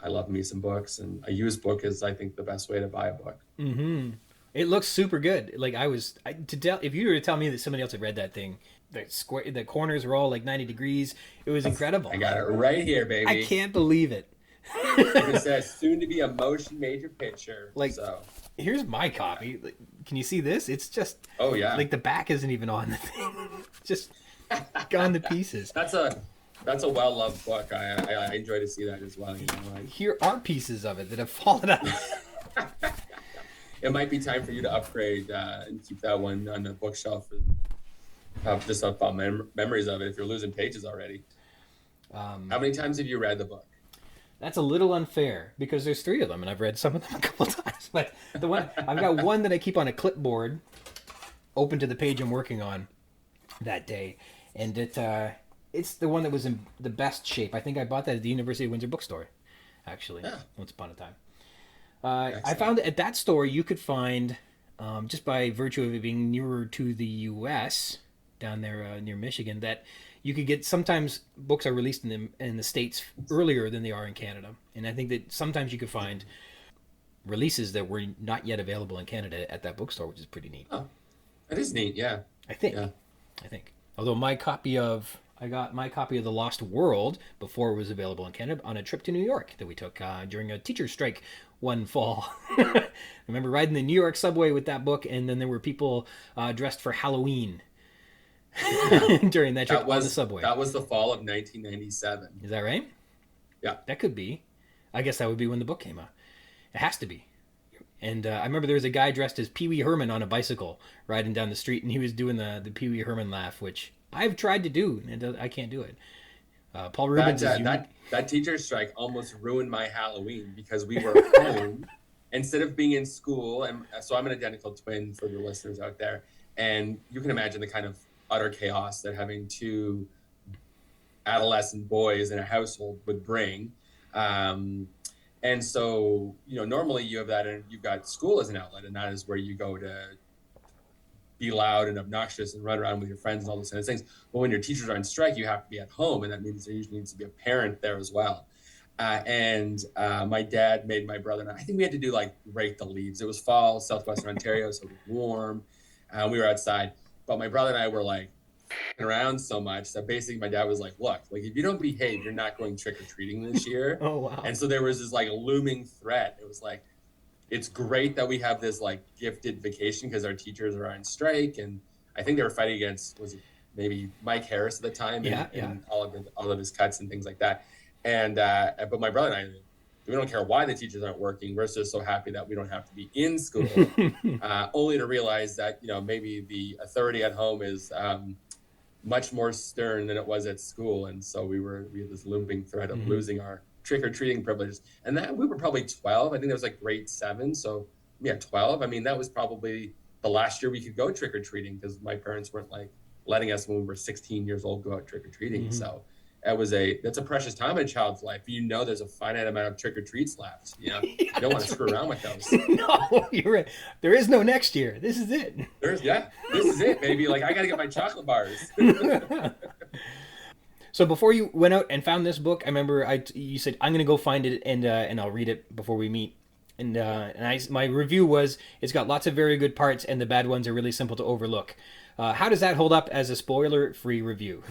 I love me some books, and a used book is, I think, the best way to buy a book. Mm-hmm. It looks super good. Like if you were to tell me that somebody else had read that thing, the corners were all like 90 degrees. It was incredible. I got it right here, baby. I can't believe it. It says soon to be a motion major picture. Like, so here's my copy. Like, can you see this? It's just like the back isn't even on the thing. Just gone to pieces. That's a well-loved book. I enjoy to see that as well. Here are pieces of it that have fallen out. It might be time for you to upgrade and keep that one on the bookshelf and have just have fun memories of it if you're losing pages already. How many times have you read the book? That's a little unfair, because there's 3 of them, and I've read some of them a couple times. But I've got one that I keep on a clipboard, open to the page I'm working on that day, and it's the one that was in the best shape. I think I bought that at the University of Windsor bookstore, actually, once upon a time. I found that at that store you could find, just by virtue of it being nearer to the U.S., down there near Michigan, that you could get, sometimes books are released in the States earlier than they are in Canada. And I think that sometimes you could find releases that were not yet available in Canada at that bookstore, which is pretty neat. Oh, that is neat, yeah. I think. Although I got my copy of The Lost World before it was available in Canada on a trip to New York that we took during a teacher's strike one fall. I remember riding the New York subway with that book, and then there were people dressed for Halloween during that trip on the subway. That was the fall of 1997. Is that right? Yeah. That could be. I guess that would be when the book came out. It has to be. And I remember there was a guy dressed as Pee Wee Herman on a bicycle riding down the street, and he was doing the Pee Wee Herman laugh, which I've tried to do, and I can't do it. Paul Rubens that teacher strike almost ruined my Halloween, because we were home instead of being in school. And so I'm an identical twin for the listeners out there. And you can imagine the kind of utter chaos that having 2 adolescent boys in a household would bring. And so, normally you have that, and you've got school as an outlet, and that is where you go to be loud and obnoxious and run around with your friends and all those kind of things. But when your teachers are on strike, you have to be at home, and that means there usually needs to be a parent there as well. And my dad made my brother and I think we had to do like rake the leaves. It was fall, southwestern Ontario, so it was warm. We were outside, but my brother and I were like around so much that basically my dad was like, look, like if you don't behave, you're not going trick-or-treating this year. Oh, wow. And so there was this like looming threat. It was like, it's great that we have this like gifted vacation because our teachers are on strike, and I think they were fighting against, was it maybe Mike Harris at the time, and all of his cuts and things like that. And but my brother and I, we don't care why the teachers aren't working. We're just so happy that we don't have to be in school. Only to realize that maybe the authority at home is much more stern than it was at school, and so we had this looming threat of losing our trick-or-treating privileges. And that we were probably 12. I think that was like grade 7. So yeah, 12. I mean, that was probably the last year we could go trick-or-treating because my parents weren't like letting us when we were 16 years old go out trick-or-treating. So that's a precious time in a child's life. There's a finite amount of trick-or-treats left. You don't want to screw around with those. No, you're right. There is no next year. This is it. This is it, baby. Like I got to get my chocolate bars. So before you went out and found this book, I remember you said, I'm going to go find it and I'll read it before we meet. And my review was, it's got lots of very good parts and the bad ones are really simple to overlook. How does that hold up as a spoiler-free review?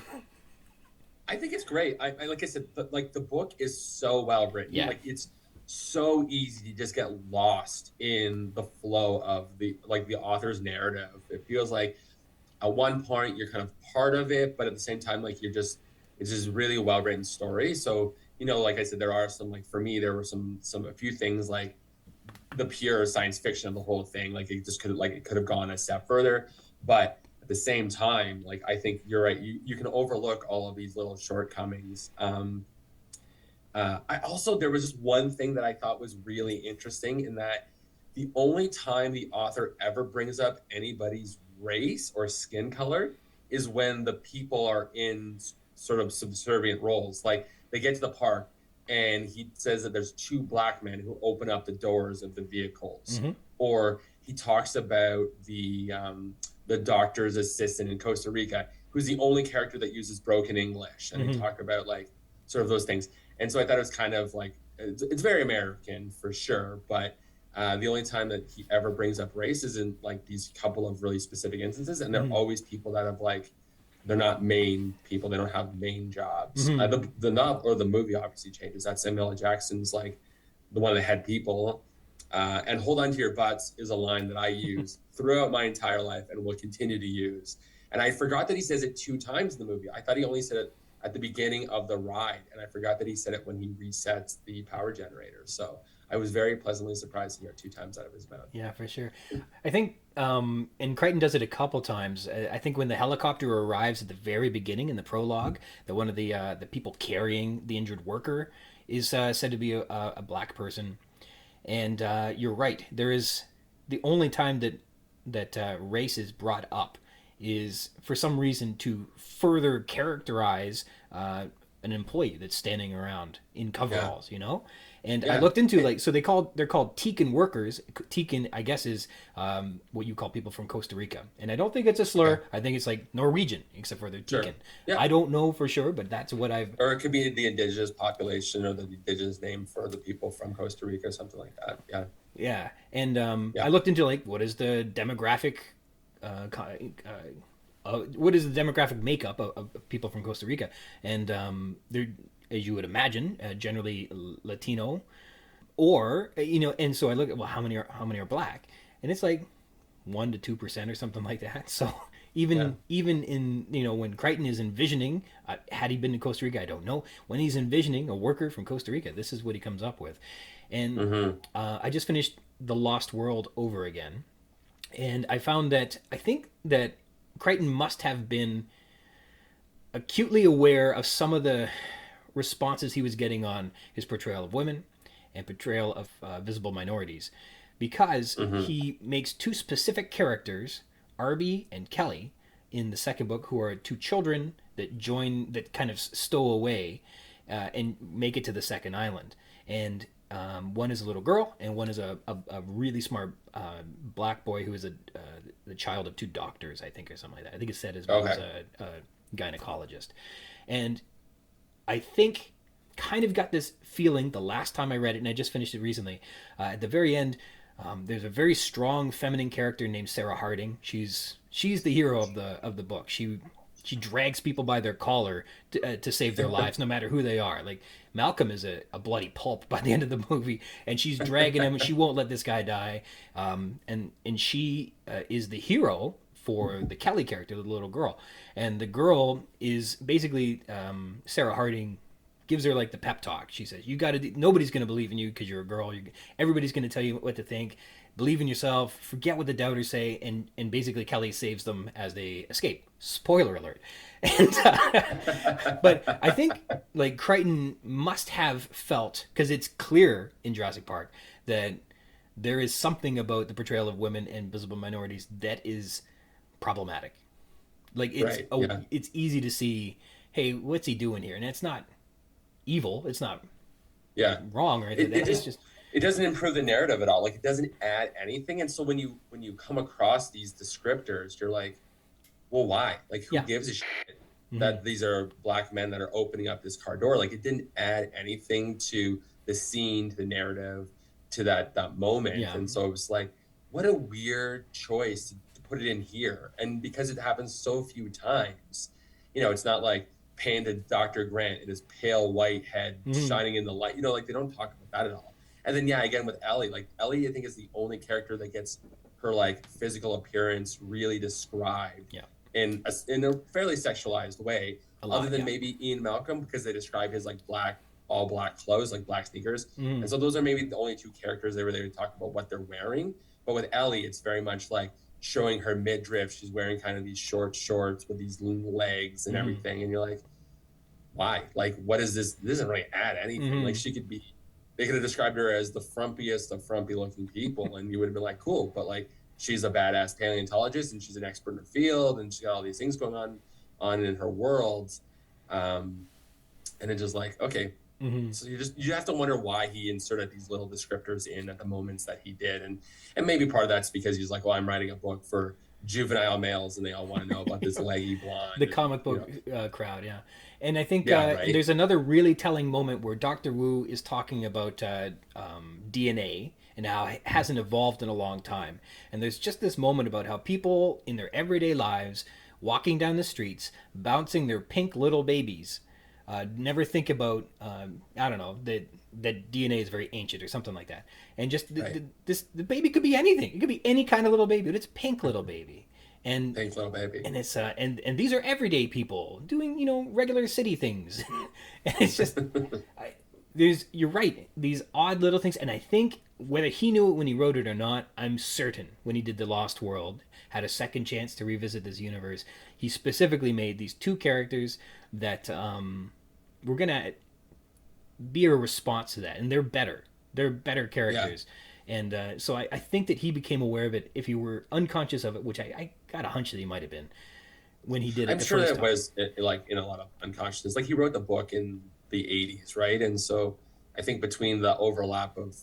I think it's great. I like I said, the book is so well written. Yeah. Like it's so easy to just get lost in the flow of the author's narrative. It feels like at one point you're kind of part of it, but at the same time, like it's just really well written story. So, like I said, there are some, like for me, there were a few things like the pure science fiction of the whole thing. Like it could have gone a step further, but at the same time, like I think you're right. You can overlook all of these little shortcomings. There was just one thing that I thought was really interesting in that the only time the author ever brings up anybody's race or skin color is when the people are in sort of subservient roles. Like they get to the park and he says that there's 2 black men who open up the doors of the vehicles, or he talks about the doctor's assistant in Costa Rica, who's the only character that uses broken English, and they talk about like sort of those things. And so I thought it was kind of like, it's very American for sure, but the only time that he ever brings up race is in like these couple of really specific instances, and they're always people that have like, they're not main people, they don't have main jobs. The novel or the movie obviously changes. That's Samuel L. Jackson's like one of the head people. And hold on to your butts is a line that I use throughout my entire life and will continue to use. And I forgot that he says it 2 times in the movie. I thought he only said it at the beginning of the ride, and I forgot that he said it when he resets the power generator. So I was very pleasantly surprised to hear it 2 times out of his mouth. Yeah, for sure. I think, and Crichton does it a couple times. I think when the helicopter arrives at the very beginning in the prologue, that one of the people carrying the injured worker is said to be a black person. And you're right. There is the only time that race is brought up is for some reason to further characterize an employee that's standing around in coveralls, And I looked into so they're called Tecan workers. Tecan, I guess, is what you call people from Costa Rica, and I don't think it's a slur. I think it's like Norwegian, except for they're Tecan. Sure. Yeah. I don't know for sure, but that's what I've. Or it could be the indigenous population or the indigenous name for the people from Costa Rica, something like that. Yeah. Yeah, and I looked into like what is the demographic. What is the demographic makeup of people from Costa Rica? And they're, as you would imagine, generally Latino, or and so I look at how many are black, and it's like 1% to 2% or something like that. So even in when Crichton is envisioning, had he been to Costa Rica, I don't know. When he's envisioning a worker from Costa Rica, this is what he comes up with. And I just finished The Lost World over again, and I found that I think that Crichton must have been acutely aware of some of the responses he was getting on his portrayal of women and portrayal of visible minorities, because he makes 2 specific characters, Arby and Kelly, in the second book, who are 2 children that kind of stow away and make it to the second island. And one is a little girl, and one is a really smart black boy who is the child of 2 doctors, I think, or something like that. I think it said his mom was a gynecologist. And I think kind of got this feeling the last time I read it, and I just finished it recently. At the very end, there's a very strong feminine character named Sarah Harding. She's the hero of the book. She drags people by their collar to save their lives, no matter who they are. Like Malcolm is a bloody pulp by the end of the movie, and she's dragging him, and she won't let this guy die. And she is the hero for the Kelly character, the little girl. And the girl is basically Sarah Harding gives her like the pep talk. She says, "You got to. Nobody's going to believe in you because you're a girl. Everybody's going to tell you what to think. Believe in yourself. Forget what the doubters say." And basically, Kelly saves them as they escape. Spoiler alert. And, but I think like Crichton must have felt, because it's clear in Jurassic Park that there is something about the portrayal of women and visible minorities that is problematic. Like it's easy to see, hey, what's he doing here? And it's not evil. It's not wrong or anything. It's just it doesn't improve the narrative at all. Like it doesn't add anything. And so when you come across these descriptors, you're like, well, why? Like who gives a shit that these are black men that are opening up this car door? Like it didn't add anything to the scene, to the narrative, to that moment. Yeah. And so it was like, what a weird choice to put it in here. And because it happens so few times, it's not like Panda Dr. Grant in his pale white head shining in the light. Like they don't talk about that at all. And then again with Ellie, like Ellie I think is the only character that gets her like physical appearance really described in a fairly sexualized way, other than maybe Ian Malcolm, because they describe his like all black clothes, like black sneakers. And so those are maybe the only two characters where they would talk about what they're wearing. But with Ellie, it's very much like showing her midriff. She's wearing kind of these short shorts with these legs and everything. And you're like, why? Like, what is this? This doesn't really add anything. Like they could have described her as the frumpiest of frumpy looking people. And you would have been like, cool. But like, she's a badass paleontologist and she's an expert in her field. And she's got all these things going on in her world. And it's just like, okay. So you have to wonder why he inserted these little descriptors in at the moments that he did. And maybe part of that's because he's like, well, I'm writing a book for juvenile males and they all want to know about this leggy blonde. The comic book crowd, yeah. And I think there's another really telling moment where Dr. Wu is talking about DNA and how it hasn't evolved in a long time. And there's just this moment about how people in their everyday lives, walking down the streets, bouncing their pink little babies, never think about, I don't know, that DNA is very ancient or something like that. And just the baby could be anything. It could be any kind of little baby, but it's a pink little baby. And pink little baby. And it's and these are everyday people doing regular city things. And it's just you're right, these odd little things. And I think whether he knew it when he wrote it or not, I'm certain when he did The Lost World, had a second chance to revisit this universe, he specifically made these two characters that were gonna be a response to that, and they're better characters. And so I think that he became aware of it, if he were unconscious of it, which I got a hunch that he might have been when he did it. I'm sure that was like in a lot of unconsciousness. Like he wrote the book in the 80s, right? And so I think between the overlap of,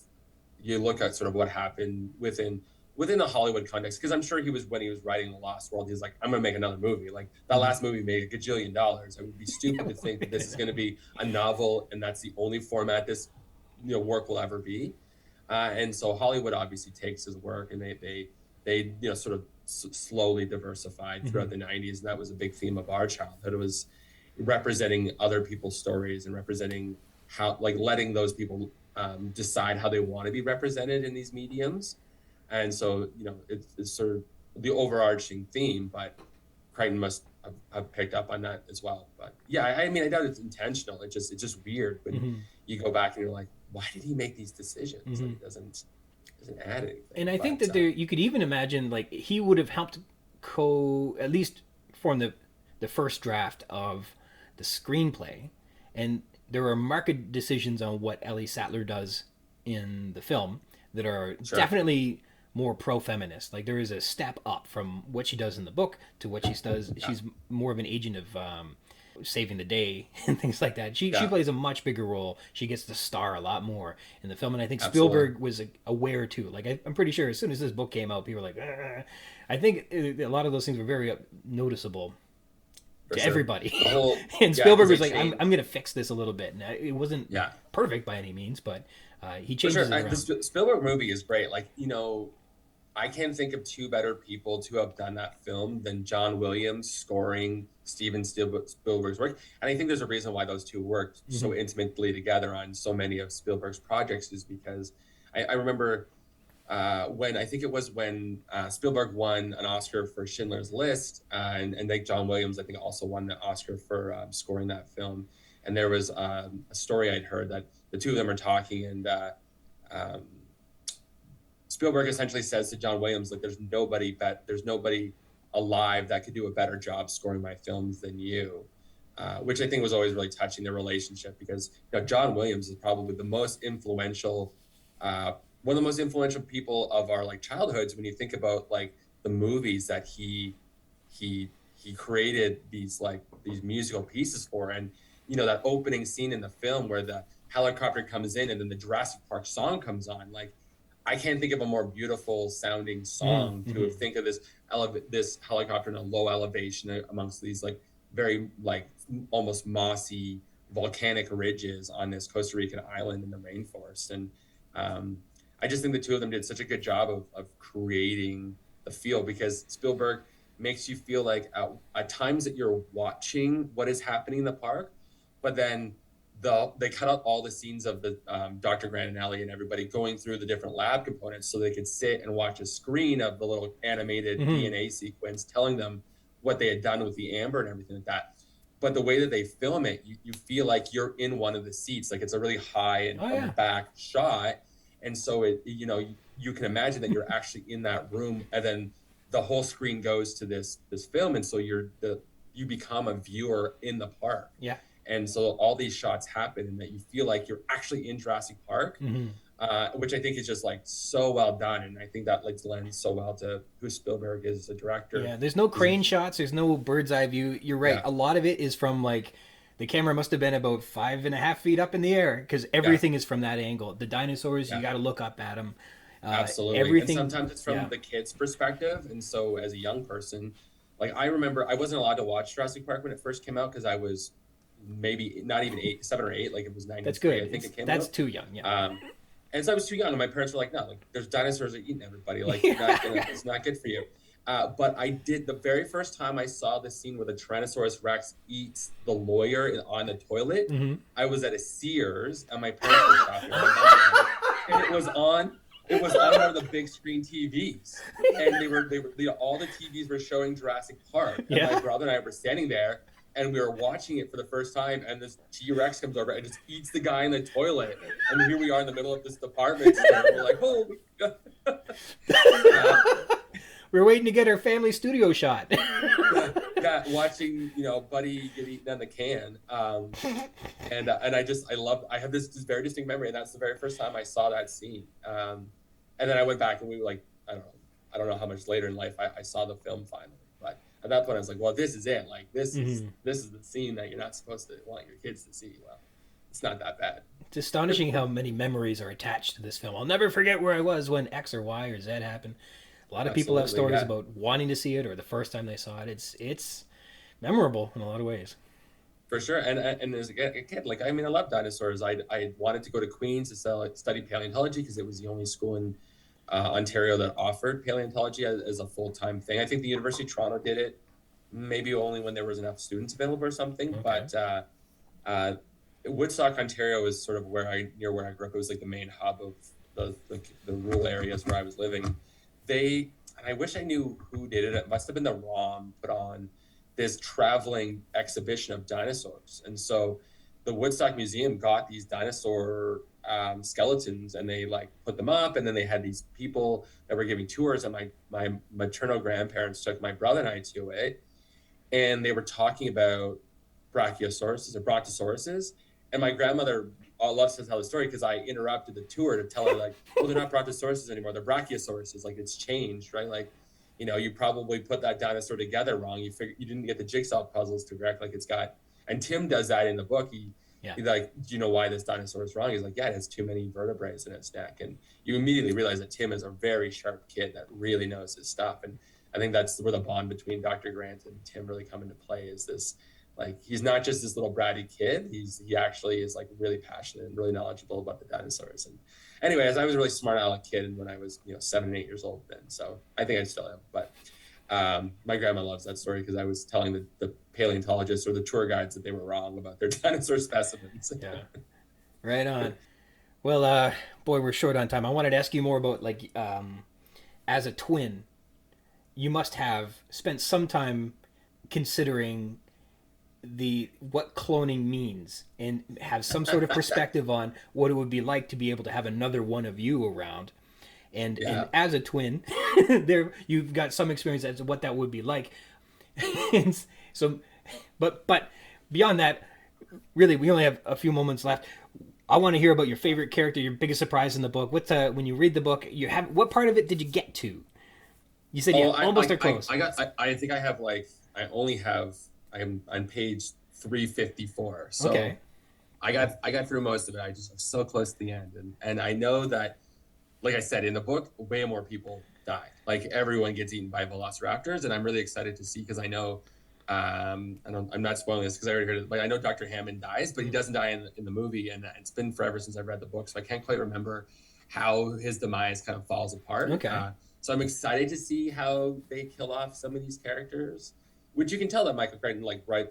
you look at sort of what happened within the Hollywood context, because I'm sure when he was writing The Lost World, he's like, I'm gonna make another movie. Like that last movie made $1 gajillion. I would be stupid to think that this is gonna be a novel and that's the only format this work will ever be. And so Hollywood obviously takes his work and they sort of slowly diversified throughout the 90s. And that was a big theme of our childhood. It was representing other people's stories and representing how, like, letting those people decide how they want to be represented in these mediums. And so, it's sort of the overarching theme, but Crichton must have picked up on that as well. But yeah, I mean, I doubt it's intentional. It's just weird when you go back and you're like, why did he make these decisions? Like, it doesn't add anything. And I think that you could even imagine, like, he would have helped at least form the first draft of the screenplay. And there are marked decisions on what Ellie Sattler does in the film that are definitely more pro-feminist. Like, there is a step up from what she does in the book to what she does. She's more of an agent of saving the day and things like that. She plays a much bigger role. She gets to star a lot more in the film, and I think Spielberg was aware too. Like, I'm pretty sure as soon as this book came out, people were like, I think a lot of those things were very noticeable. to everybody. Whole, and Spielberg was like, I'm going to fix this a little bit. And it wasn't perfect by any means, but he changed it around. The Spielberg movie is great. Like, you know, I can't think of two better people to have done that film than John Williams scoring Steven Spielberg's work. And I think there's a reason why those two worked so intimately together on so many of Spielberg's projects, is because I remember when Spielberg won an Oscar for Schindler's List, and like John Williams, I think, also won the Oscar for scoring that film. And there was a story I'd heard that the two of them are talking, and Spielberg essentially says to John Williams, like, there's nobody alive that could do a better job scoring my films than you, which I think was always really touching, their relationship, because, you know, John Williams is probably the most influential, one of the most influential people of our like childhoods when you think about like the movies that he created these musical pieces for. And, you know, that opening scene in the film where the helicopter comes in and then the Jurassic Park song comes on, like, I can't think of a more beautiful sounding song to think of this helicopter in a low elevation amongst these like very like almost mossy volcanic ridges on this Costa Rican island in the rainforest. And I just think the two of them did such a good job of creating the feel, because Spielberg makes you feel like at times that you're watching what is happening in the park, but then they cut out all the scenes of the Dr. Grant and Ellie and everybody going through the different lab components so they could sit and watch a screen of the little animated DNA sequence telling them what they had done with the amber and everything like that. But the way that they film it, you feel like you're in one of the seats, like it's a really high and from the back shot. And so you can imagine that you're actually in that room, and then the whole screen goes to this film, and so you become a viewer in the park. Yeah. And so all these shots happen, and that you feel like you're actually in Jurassic Park, which I think is just like so well done. And I think that lends so well to who Spielberg is as a director. Yeah, there's no crane shots. There's no bird's eye view. You're right. Yeah. A lot of it is from like, the camera must have been about 5.5 feet up in the air, because everything is from that angle. The dinosaurs, you got to look up at them. Absolutely. Everything. And sometimes it's from the kid's perspective. And so as a young person, like I remember I wasn't allowed to watch Jurassic Park when it first came out, because I was maybe not even 7 or 8, like it was 93. That's good. I think it came That's out. too young, yeah. And so I was too young, and my parents were like, no, like there's dinosaurs that are eating everybody. Like it's not good for you. But I did, the very first time I saw the scene where the Tyrannosaurus Rex eats the lawyer on the toilet, I was at a Sears, and my parents were shopping. And it was on one of the big screen TVs, and they were all the TVs were showing Jurassic Park. And my brother and I were standing there, and we were watching it for the first time, and this T-Rex comes over and just eats the guy in the toilet. And here we are in the middle of this department store, and we're like, holy God. We're waiting to get our family studio shot. Watching, Buddy get eaten on the can. And I have this very distinct memory, and that's the very first time I saw that scene. And then I went back, and we were like, I don't know how much later in life I saw the film finally. But at that point I was like, well, this is it. Like this is the scene that you're not supposed to want your kids to see. Well, it's not that bad. It's astonishing how many memories are attached to this film. I'll never forget where I was when X or Y or Z happened. A lot of people have stories about wanting to see it or the first time they saw it. It's memorable in a lot of ways. For sure. And as a kid, like, I mean, I love dinosaurs. I wanted to go to Queen's to study paleontology, because it was the only school in Ontario that offered paleontology as a full-time thing. I think the University of Toronto did it maybe only when there was enough students available or something. Okay. But Woodstock, Ontario is sort of near where I grew up. It was like the main hub of the rural areas where I was living. And I wish I knew who did it. It must have been the ROM put on this traveling exhibition of dinosaurs. And so the Woodstock Museum got these dinosaur skeletons, and they like put them up, and then they had these people that were giving tours, and my maternal grandparents took my brother and I to it, and they were talking about brachiosauruses or brontosauruses, and my grandmother loves to tell the story, because I interrupted the tour to tell her, like, well, they're not brontosauruses anymore, they're brachiosauruses, like it's changed, right? Like, you probably put that dinosaur together wrong. You didn't get the jigsaw puzzles correct. Like it's got, and Tim does that in the book. He's like, do you know why this dinosaur is wrong? He's like, yeah, it has too many vertebrae in its neck. And you immediately realize that Tim is a very sharp kid that really knows his stuff. And I think that's where the bond between Dr. Grant and Tim really come into play, is this, like, he's not just this little bratty kid. He actually is like really passionate and really knowledgeable about the dinosaurs. And anyways, I was a really smart aleck kid when I was 7 and 8 years old then. So I think I still am. But my grandma loves that story because I was telling the paleontologists or the tour guides that they were wrong about their dinosaur specimens. Yeah, right on. Well, boy, we're short on time. I wanted to ask you more about, like, as a twin, you must have spent some time considering what cloning means and have some sort of perspective on what it would be like to be able to have another one of you around. And as a twin, there you've got some experience as to what that would be like. And so, but beyond that, really, we only have a few moments left. I want to hear about your favorite character, your biggest surprise in the book. When you read the book, what part of it did you get to? You said you almost are close. I think I'm on page 354. So okay. I got through most of it. I'm so close to the end. And I know that, like I said, in the book, way more people die. Like, everyone gets eaten by velociraptors, and I'm really excited to see, because I know, I'm not spoiling this because I already heard it. Like, I know Dr. Hammond dies, but he doesn't die in the movie, and it's been forever since I've read the book, so I can't quite remember how his demise kind of falls apart. Okay. So I'm excited to see how they kill off some of these characters, which you can tell that Michael Crichton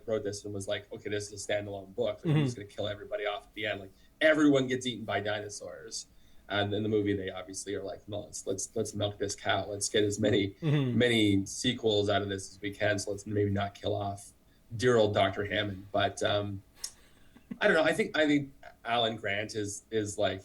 wrote this and was like, okay, this is a standalone book. Like, I'm just going to kill everybody off at the end. Like, everyone gets eaten by dinosaurs. And in the movie, they obviously are like, no, let's milk this cow. Let's get as many sequels out of this as we can. So let's maybe not kill off dear old Dr. Hammond. But I don't know. I think Alan Grant is like,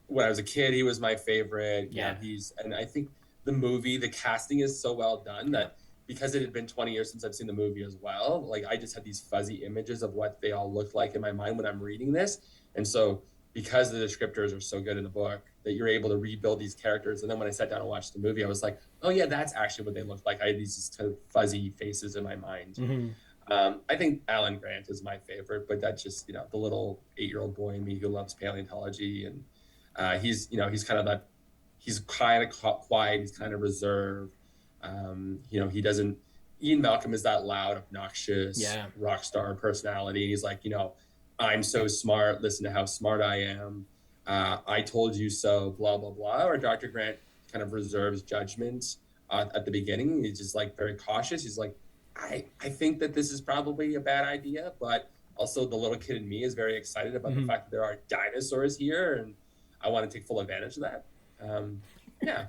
when I was a kid, he was my favorite. Yeah. And I think the casting is so well done that, because it had been 20 years since I've seen the movie as well, like, I just had these fuzzy images of what they all looked like in my mind when I'm reading this. And so, because the descriptors are so good in the book, that you're able to rebuild these characters. And then when I sat down and watched the movie, I was like, oh yeah, that's actually what they looked like. I had these kind of fuzzy faces in my mind. Mm-hmm. I think Alan Grant is my favorite, but that's just, the little 8-year-old boy in me who loves paleontology. And he's kind of quiet. He's kind of reserved. He doesn't. Ian Malcolm is that loud, obnoxious rock star personality. He's like, I'm so smart. Listen to how smart I am. I told you so. Blah blah blah. Or Dr. Grant kind of reserves judgment at the beginning. He's just like very cautious. He's like, I think that this is probably a bad idea, but also the little kid in me is very excited about the fact that there are dinosaurs here, and I want to take full advantage of that. Yeah.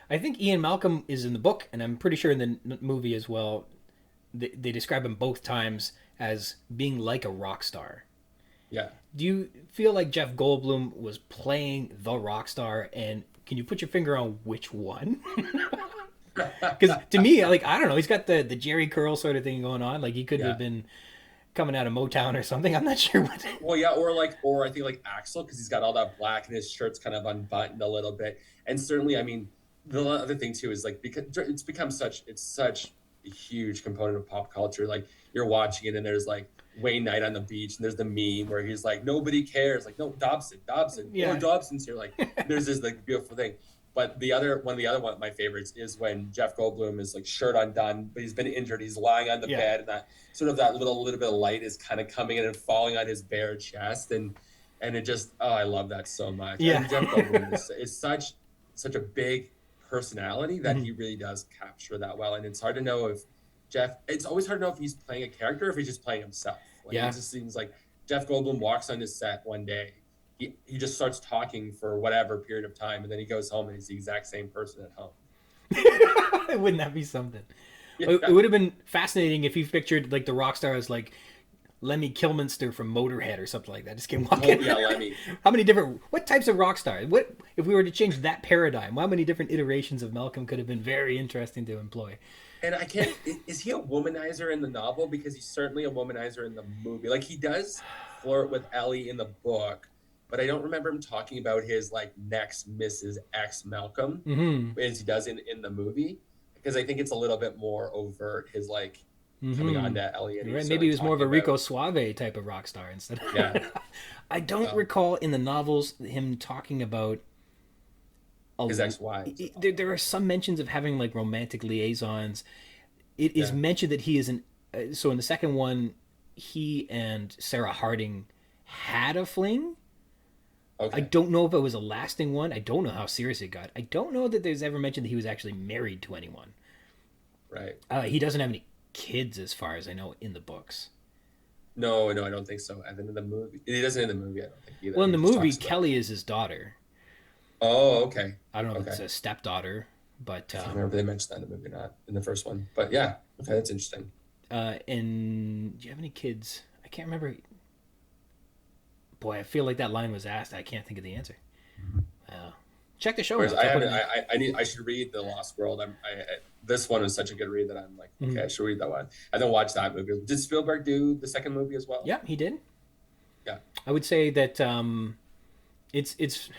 I think Ian Malcolm is in the book, and I'm pretty sure in the movie as well. They describe him both times as being like a rock star. Yeah. Do you feel like Jeff Goldblum was playing the rock star, and can you put your finger on which one? Because to me, like, I don't know, he's got the Jerry curl sort of thing going on. Like, he could have been coming out of Motown or something. I'm not sure what. Well, yeah, or I think like Axel, because he's got all that black and his shirt's kind of unbuttoned a little bit. And certainly, I mean, the other thing too is like, because it's become such a huge component of pop culture. Like, you're watching it and there's like Wayne Knight on the beach, and there's the meme where he's like, nobody cares. Like, no, Dobson, or Dobson's here. Like, there's this like beautiful thing. But one of my favorites is when Jeff Goldblum is like shirt undone, but he's been injured. He's lying on the bed, and that sort of that little bit of light is kind of coming in and falling on his bare chest, and it just, I love that so much. Yeah. And Jeff Goldblum is such a big personality that he really does capture that well. And it's hard to know if it's always hard to know if he's playing a character or if he's just playing himself. Like, it just seems like Jeff Goldblum walks on his set one day. He just starts talking for whatever period of time, and then he goes home and he's the exact same person at home. Wouldn't that be something? Yeah. It would have been fascinating if you pictured like the rock star as like Lemmy Kilminster from Motorhead or something like that. Just came walking. Oh, yeah, Lemmy. What types of rock stars? What if we were to change that paradigm? How many different iterations of Malcolm could have been very interesting to employ? And is he a womanizer in the novel? Because he's certainly a womanizer in the movie. Like, he does flirt with Ellie in the book, but I don't remember him talking about his like next Mrs. X Malcolm as he does in the movie, because I think it's a little bit more overt, his like coming on to Ellie. And right, maybe he was more of a Rico Suave type of rock star instead of... Yeah. I don't recall in the novels him talking about his ex-wife. There are some mentions of having like romantic liaisons. It is mentioned that he is so in the second one, he and Sarah Harding had a fling. Okay. I don't know if it was a lasting one. I don't know how serious it got. I don't know that there's ever mentioned that he was actually married to anyone. Right. He doesn't have any kids, as far as I know, in the books. No, I don't think so. And then in the movie, he doesn't in the movie. I don't think either. Well, in the movie, Kelly is his daughter. Oh, okay. I don't know if it's a stepdaughter, but I can't remember if they mentioned that in the movie or not in the first one. But yeah, okay, that's interesting. And do you have any kids? I can't remember. Boy, I feel like that line was asked. I can't think of the answer. Check the show. I should read The Lost World. This one was such a good read that I'm like, okay, I should read that one. I then watch that movie. Did Spielberg do the second movie as well? Yeah, he did. Yeah, I would say that it's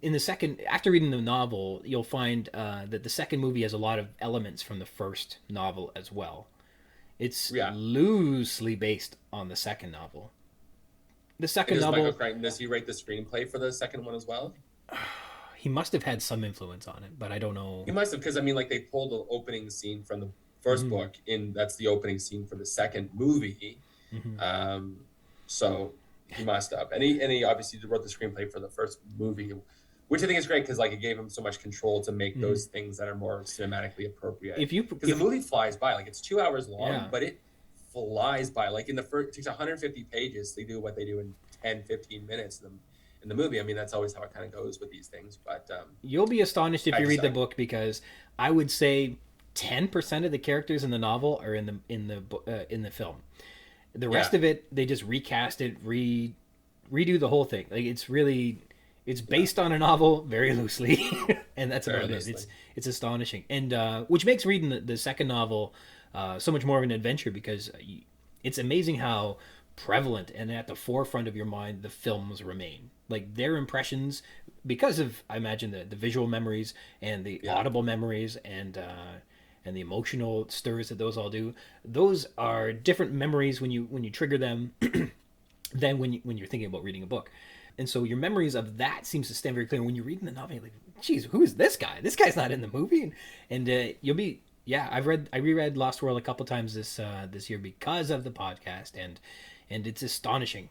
in the second. After reading the novel, you'll find that the second movie has a lot of elements from the first novel as well. It's loosely based on the second novel. The second novel. Michael Crichton, does he write the screenplay for the second one as well? He must have had some influence on it, but I don't know. He must have, because I mean, like they pulled the opening scene from the first book that's the opening scene for the second movie. So he must have, and he obviously wrote the screenplay for the first movie, which I think is great because like it gave him so much control to make those things that are more cinematically appropriate. Because the movie flies by, like it's 2 hours long, but it flies by. Like in the first, it takes 150 pages. They do what they do in 10, 15 minutes. In the movie, I mean, that's always how it kind of goes with these things. But you'll be astonished if you read the book, because I would say 10% of the characters in the novel are in the film. The rest of it, they just recast it, redo the whole thing. Like it's based on a novel very loosely, and that's about it. It's astonishing, and which makes reading the second novel so much more of an adventure, because it's amazing how prevalent and at the forefront of your mind the films remain. Like their impressions, because of, I imagine, the visual memories and the audible memories and the emotional stirs that those all do. Those are different memories when you trigger them than when you're thinking about reading a book. And so your memories of that seems to stand very clear. When you're reading the novel, you're like, geez, who is this guy? This guy's not in the movie. And you'll be, I reread Lost World a couple times this year because of the podcast, and it's astonishing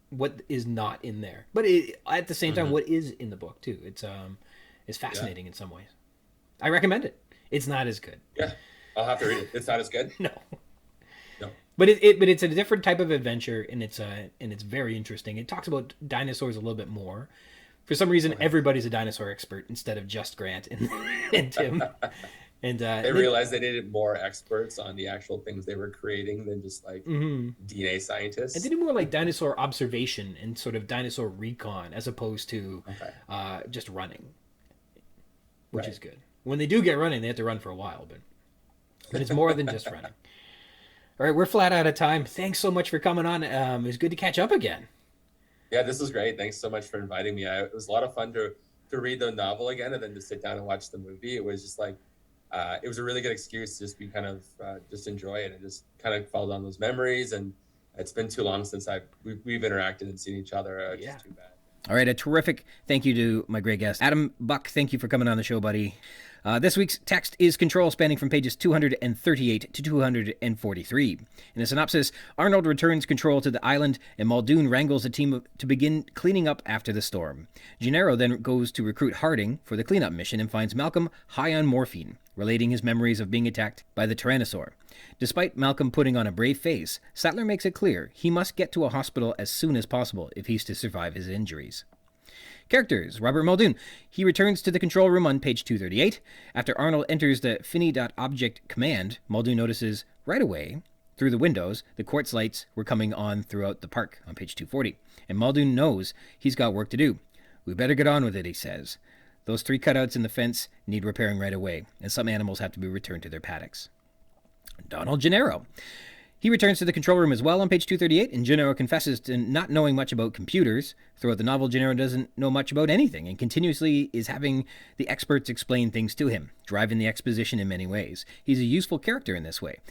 what is not in there. But at the same time, what is in the book too. It's fascinating in some ways. I recommend it. It's not as good. Yeah, I'll have to read it. It's not as good. No. But it's a different type of adventure, and it's very interesting. It talks about dinosaurs a little bit more. For some reason, everybody's a dinosaur expert instead of just Grant and Tim. And they realized they needed more experts on the actual things they were creating than just like DNA scientists. And they do more like dinosaur observation and sort of dinosaur recon as opposed to just running, which is good. When they do get running, they have to run for a while, but it's more than just running. All right, we're flat out of time. Thanks so much for coming on. It was good to catch up again. Yeah, this was great. Thanks so much for inviting me. It was a lot of fun to read the novel again and then to sit down and watch the movie. It was just like, it was a really good excuse to just be kind of just enjoy it and just kind of fall down those memories. And it's been too long since we've interacted and seen each other. It's just too bad. All right, a terrific thank you to my great guest, Adam Buck. Thank you for coming on the show, buddy. This week's text is Control, spanning from pages 238 to 243. In the synopsis, Arnold returns control to the island, and Muldoon wrangles a team to begin cleaning up after the storm. Gennaro then goes to recruit Harding for the cleanup mission and finds Malcolm high on morphine, relating his memories of being attacked by the Tyrannosaur. Despite Malcolm putting on a brave face, Sattler makes it clear he must get to a hospital as soon as possible if he's to survive his injuries. Characters: Robert Muldoon. He returns to the control room on page 238. After Arnold enters the Fini.object command, Muldoon notices right away, through the windows, the quartz lights were coming on throughout the park on page 240. And Muldoon knows he's got work to do. We better get on with it, he says. Those 3 cutouts in the fence need repairing right away, and some animals have to be returned to their paddocks. Donald Gennaro. He returns to the control room as well on page 238, and Gennaro confesses to not knowing much about computers. Throughout the novel, Gennaro doesn't know much about anything and continuously is having the experts explain things to him, driving the exposition in many ways. He's a useful character in this way.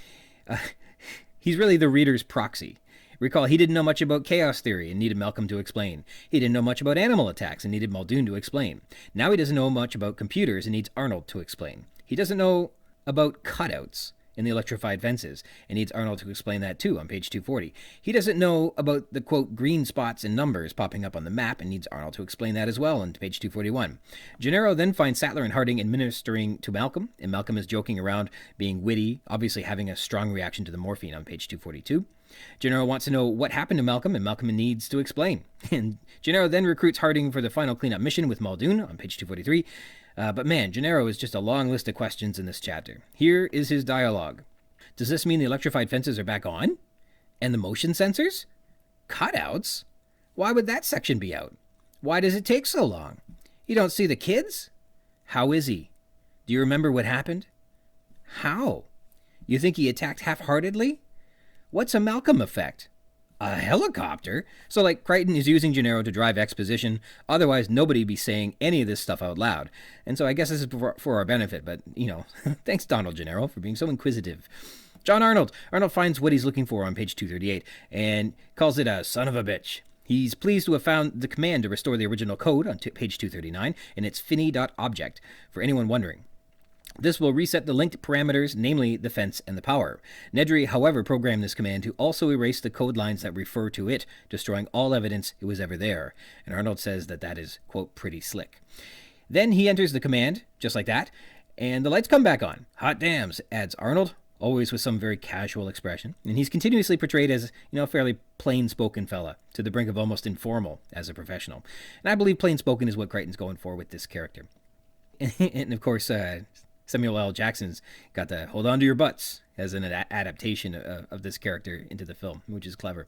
He's really the reader's proxy. Recall, he didn't know much about chaos theory and needed Malcolm to explain. He didn't know much about animal attacks and needed Muldoon to explain. Now he doesn't know much about computers and needs Arnold to explain. He doesn't know about cutouts in the electrified fences and needs Arnold to explain that too on page 240. He doesn't know about the, quote, green spots and numbers popping up on the map and needs Arnold to explain that as well on page 241. Gennaro then finds Sattler and Harding administering to Malcolm, and Malcolm is joking around, being witty, obviously having a strong reaction to the morphine on page 242. Gennaro wants to know what happened to Malcolm, and Malcolm needs to explain. And Gennaro then recruits Harding for the final cleanup mission with Muldoon on page 243. But man, Gennaro is just a long list of questions in this chapter. Here is his dialogue. Does this mean the electrified fences are back on? And the motion sensors? Cutouts? Why would that section be out? Why does it take so long? You don't see the kids? How is he? Do you remember what happened? How? You think he attacked half-heartedly? What's a Malcolm effect? A helicopter? So, like, Crichton is using Gennaro to drive exposition. Otherwise, nobody'd be saying any of this stuff out loud. And so I guess this is for our benefit. But, you know, thanks, Donald Gennaro, for being so inquisitive. John Arnold. Arnold finds what he's looking for on page 238 and calls it a son of a bitch. He's pleased to have found the command to restore the original code on page 239, and it's fini.object, for anyone wondering. This will reset the linked parameters, namely the fence and the power. Nedry, however, programmed this command to also erase the code lines that refer to it, destroying all evidence it was ever there. And Arnold says that that is, quote, pretty slick. Then he enters the command, just like that, and the lights come back on. Hot dams, adds Arnold, always with some very casual expression. And he's continuously portrayed as, you know, a fairly plain-spoken fella, to the brink of almost informal as a professional. And I believe plain-spoken is what Crichton's going for with this character. And of course, Samuel L. Jackson's got the hold on to your butts as an adaptation of this character into the film, which is clever.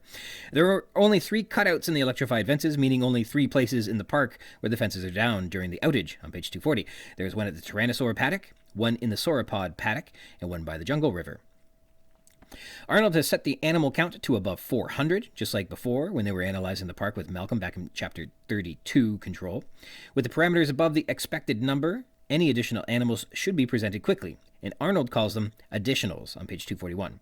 There are only 3 cutouts in the electrified fences, meaning only 3 places in the park where the fences are down during the outage on page 240. There's one at the Tyrannosaur paddock, one in the sauropod paddock, and one by the Jungle River. Arnold has set the animal count to above 400, just like before when they were analyzing the park with Malcolm back in chapter 32, Control. With the parameters above the expected number, any additional animals should be presented quickly, and Arnold calls them additionals on page 241.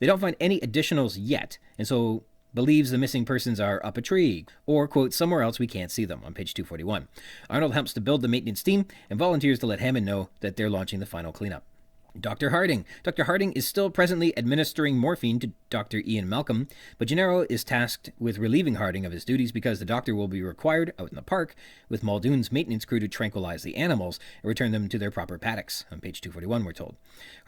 They don't find any additionals yet, and so believes the missing persons are up a tree, or, quote, somewhere else we can't see them on page 241. Arnold helps to build the maintenance team and volunteers to let Hammond know that they're launching the final cleanup. Dr. Harding. Dr. Harding is still presently administering morphine to Dr. Ian Malcolm, but Gennaro is tasked with relieving Harding of his duties because the doctor will be required out in the park with Muldoon's maintenance crew to tranquilize the animals and return them to their proper paddocks. On page 241, we're told.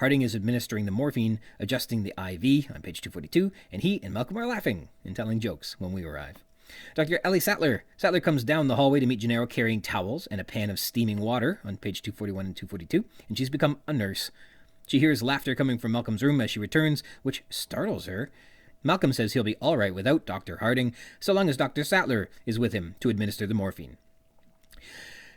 Harding is administering the morphine, adjusting the IV on page 242, and he and Malcolm are laughing and telling jokes when we arrive. Dr. Ellie Sattler. Sattler comes down the hallway to meet Gennaro carrying towels and a pan of steaming water on page 241 and 242, and she's become a nurse. She hears laughter coming from Malcolm's room as she returns, which startles her. Malcolm says he'll be all right without Dr. Harding, so long as Dr. Sattler is with him to administer the morphine.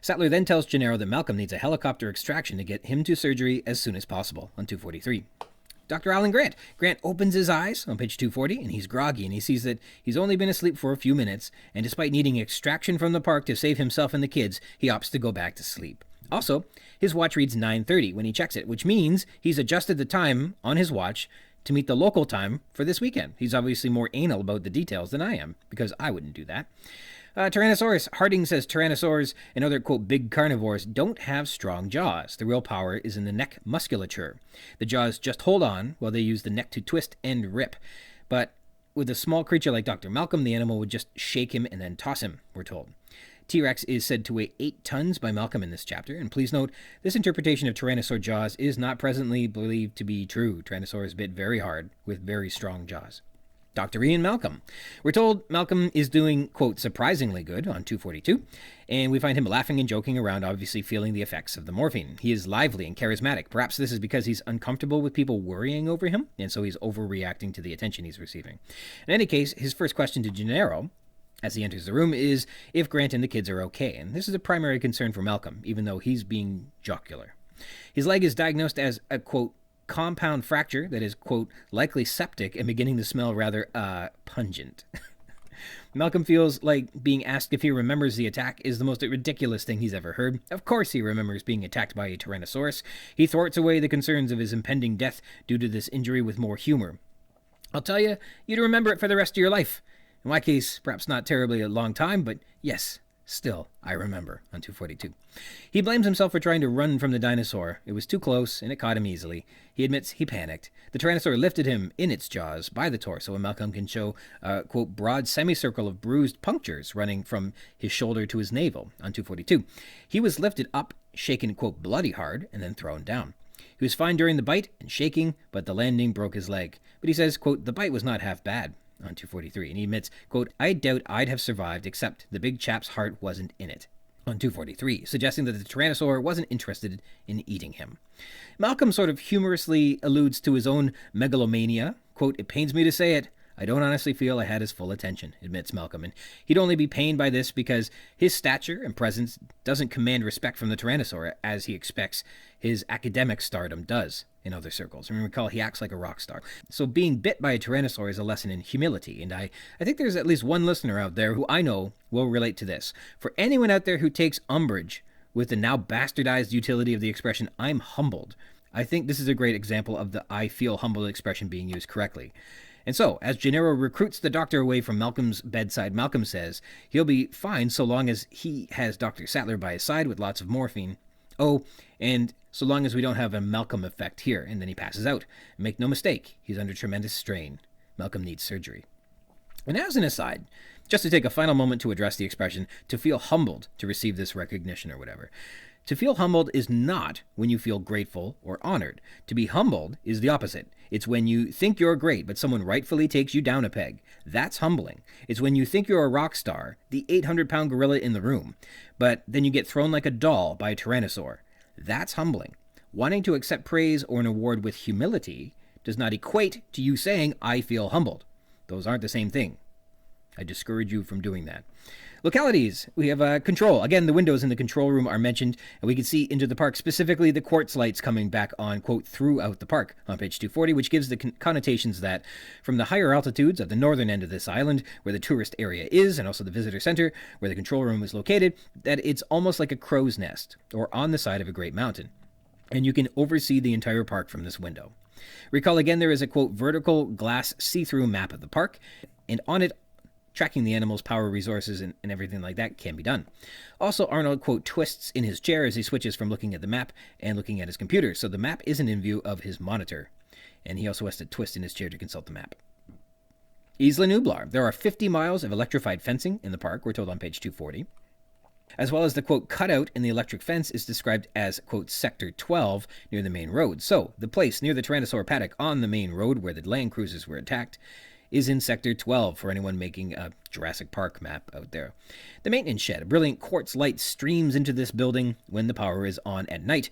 Sattler then tells Gennaro that Malcolm needs a helicopter extraction to get him to surgery as soon as possible on 243. Dr. Alan Grant. Grant opens his eyes on page 240, and he's groggy, and he sees that he's only been asleep for a few minutes, and despite needing extraction from the park to save himself and the kids, he opts to go back to sleep. Also, his watch reads 9:30 when he checks it, which means he's adjusted the time on his watch to meet the local time for this weekend. He's obviously more anal about the details than I am, because I wouldn't do that. Tyrannosaurus. Harding says tyrannosaurs and other, quote, big carnivores don't have strong jaws. The real power is in the neck musculature. The jaws just hold on while they use the neck to twist and rip. But with a small creature like Dr. Malcolm, the animal would just shake him and then toss him, we're told. T-Rex is said to weigh 8 tons by Malcolm in this chapter, and please note, this interpretation of Tyrannosaur jaws is not presently believed to be true. Tyrannosaurs bit very hard with very strong jaws. Dr. Ian Malcolm. We're told Malcolm is doing, quote, surprisingly good on 242, and we find him laughing and joking around, obviously feeling the effects of the morphine. He is lively and charismatic. Perhaps this is because he's uncomfortable with people worrying over him, and so he's overreacting to the attention he's receiving. In any case, his first question to Gennaro, as he enters the room, is if Grant and the kids are okay, and this is a primary concern for Malcolm, even though he's being jocular. His leg is diagnosed as a, quote, compound fracture that is, quote, likely septic and beginning to smell rather, pungent. Malcolm feels like being asked if he remembers the attack is the most ridiculous thing he's ever heard. Of course he remembers being attacked by a Tyrannosaurus. He thwarts away the concerns of his impending death due to this injury with more humor. I'll tell you, you'd remember it for the rest of your life. In my case, perhaps not terribly a long time, but yes, still, I remember, on 242. He blames himself for trying to run from the dinosaur. It was too close, and it caught him easily. He admits he panicked. The Tyrannosaur lifted him in its jaws by the torso, and Malcolm can show a, quote, broad semicircle of bruised punctures running from his shoulder to his navel, on 242. He was lifted up, shaken, quote, bloody hard, and then thrown down. He was fine during the bite and shaking, but the landing broke his leg. But he says, quote, the bite was not half bad, on 243. And he admits, quote, I doubt I'd have survived, except the big chap's heart wasn't in it, on 243, suggesting that the Tyrannosaur wasn't interested in eating him. Malcolm sort of humorously alludes to his own megalomania. Quote, it pains me to say it, I don't honestly feel I had his full attention, admits Malcolm, and he'd only be pained by this because his stature and presence doesn't command respect from the Tyrannosaur as he expects his academic stardom does in other circles. And recall, he acts like a rock star. So being bit by a Tyrannosaur is a lesson in humility, and I think there's at least one listener out there who I know will relate to this. For anyone out there who takes umbrage with the now bastardized utility of the expression, I'm humbled, I think this is a great example of the I feel humbled expression being used correctly. And so, as Gennaro recruits the doctor away from Malcolm's bedside, Malcolm says he'll be fine so long as he has Dr. Sattler by his side with lots of morphine. Oh, and so long as we don't have a Malcolm effect here. And then he passes out. And make no mistake, he's under tremendous strain. Malcolm needs surgery. And as an aside, just to take a final moment to address the expression, to feel humbled to receive this recognition or whatever. To feel humbled is not when you feel grateful or honored. To be humbled is the opposite. It's when you think you're great, but someone rightfully takes you down a peg. That's humbling. It's when you think you're a rock star, the 800-pound gorilla in the room, but then you get thrown like a doll by a Tyrannosaur. That's humbling. Wanting to accept praise or an award with humility does not equate to you saying, I feel humbled. Those aren't the same thing. I discourage you from doing that. Localities. We have control. Again, the windows in the control room are mentioned, and we can see into the park, specifically the quartz lights coming back on, quote, throughout the park on page 240, which gives the connotations that from the higher altitudes of the northern end of this island, where the tourist area is, and also the visitor center, where the control room is located, that it's almost like a crow's nest, or on the side of a great mountain. And you can oversee the entire park from this window. Recall again, there is a, quote, vertical glass see-through map of the park, and on it, tracking the animal's power resources and everything like that can be done. Also, Arnold, quote, twists in his chair as he switches from looking at the map and looking at his computer, so the map isn't in view of his monitor. And he also has to twist in his chair to consult the map. Isla Nublar. There are 50 miles of electrified fencing in the park, we're told on page 240. As well as the, quote, cutout in the electric fence is described as, quote, Sector 12 near the main road. So, the place near the Tyrannosaur paddock on the main road where the land cruisers were attacked is in Sector 12 for anyone making a Jurassic Park map out there. The maintenance shed, a brilliant quartz light streams into this building when the power is on at night,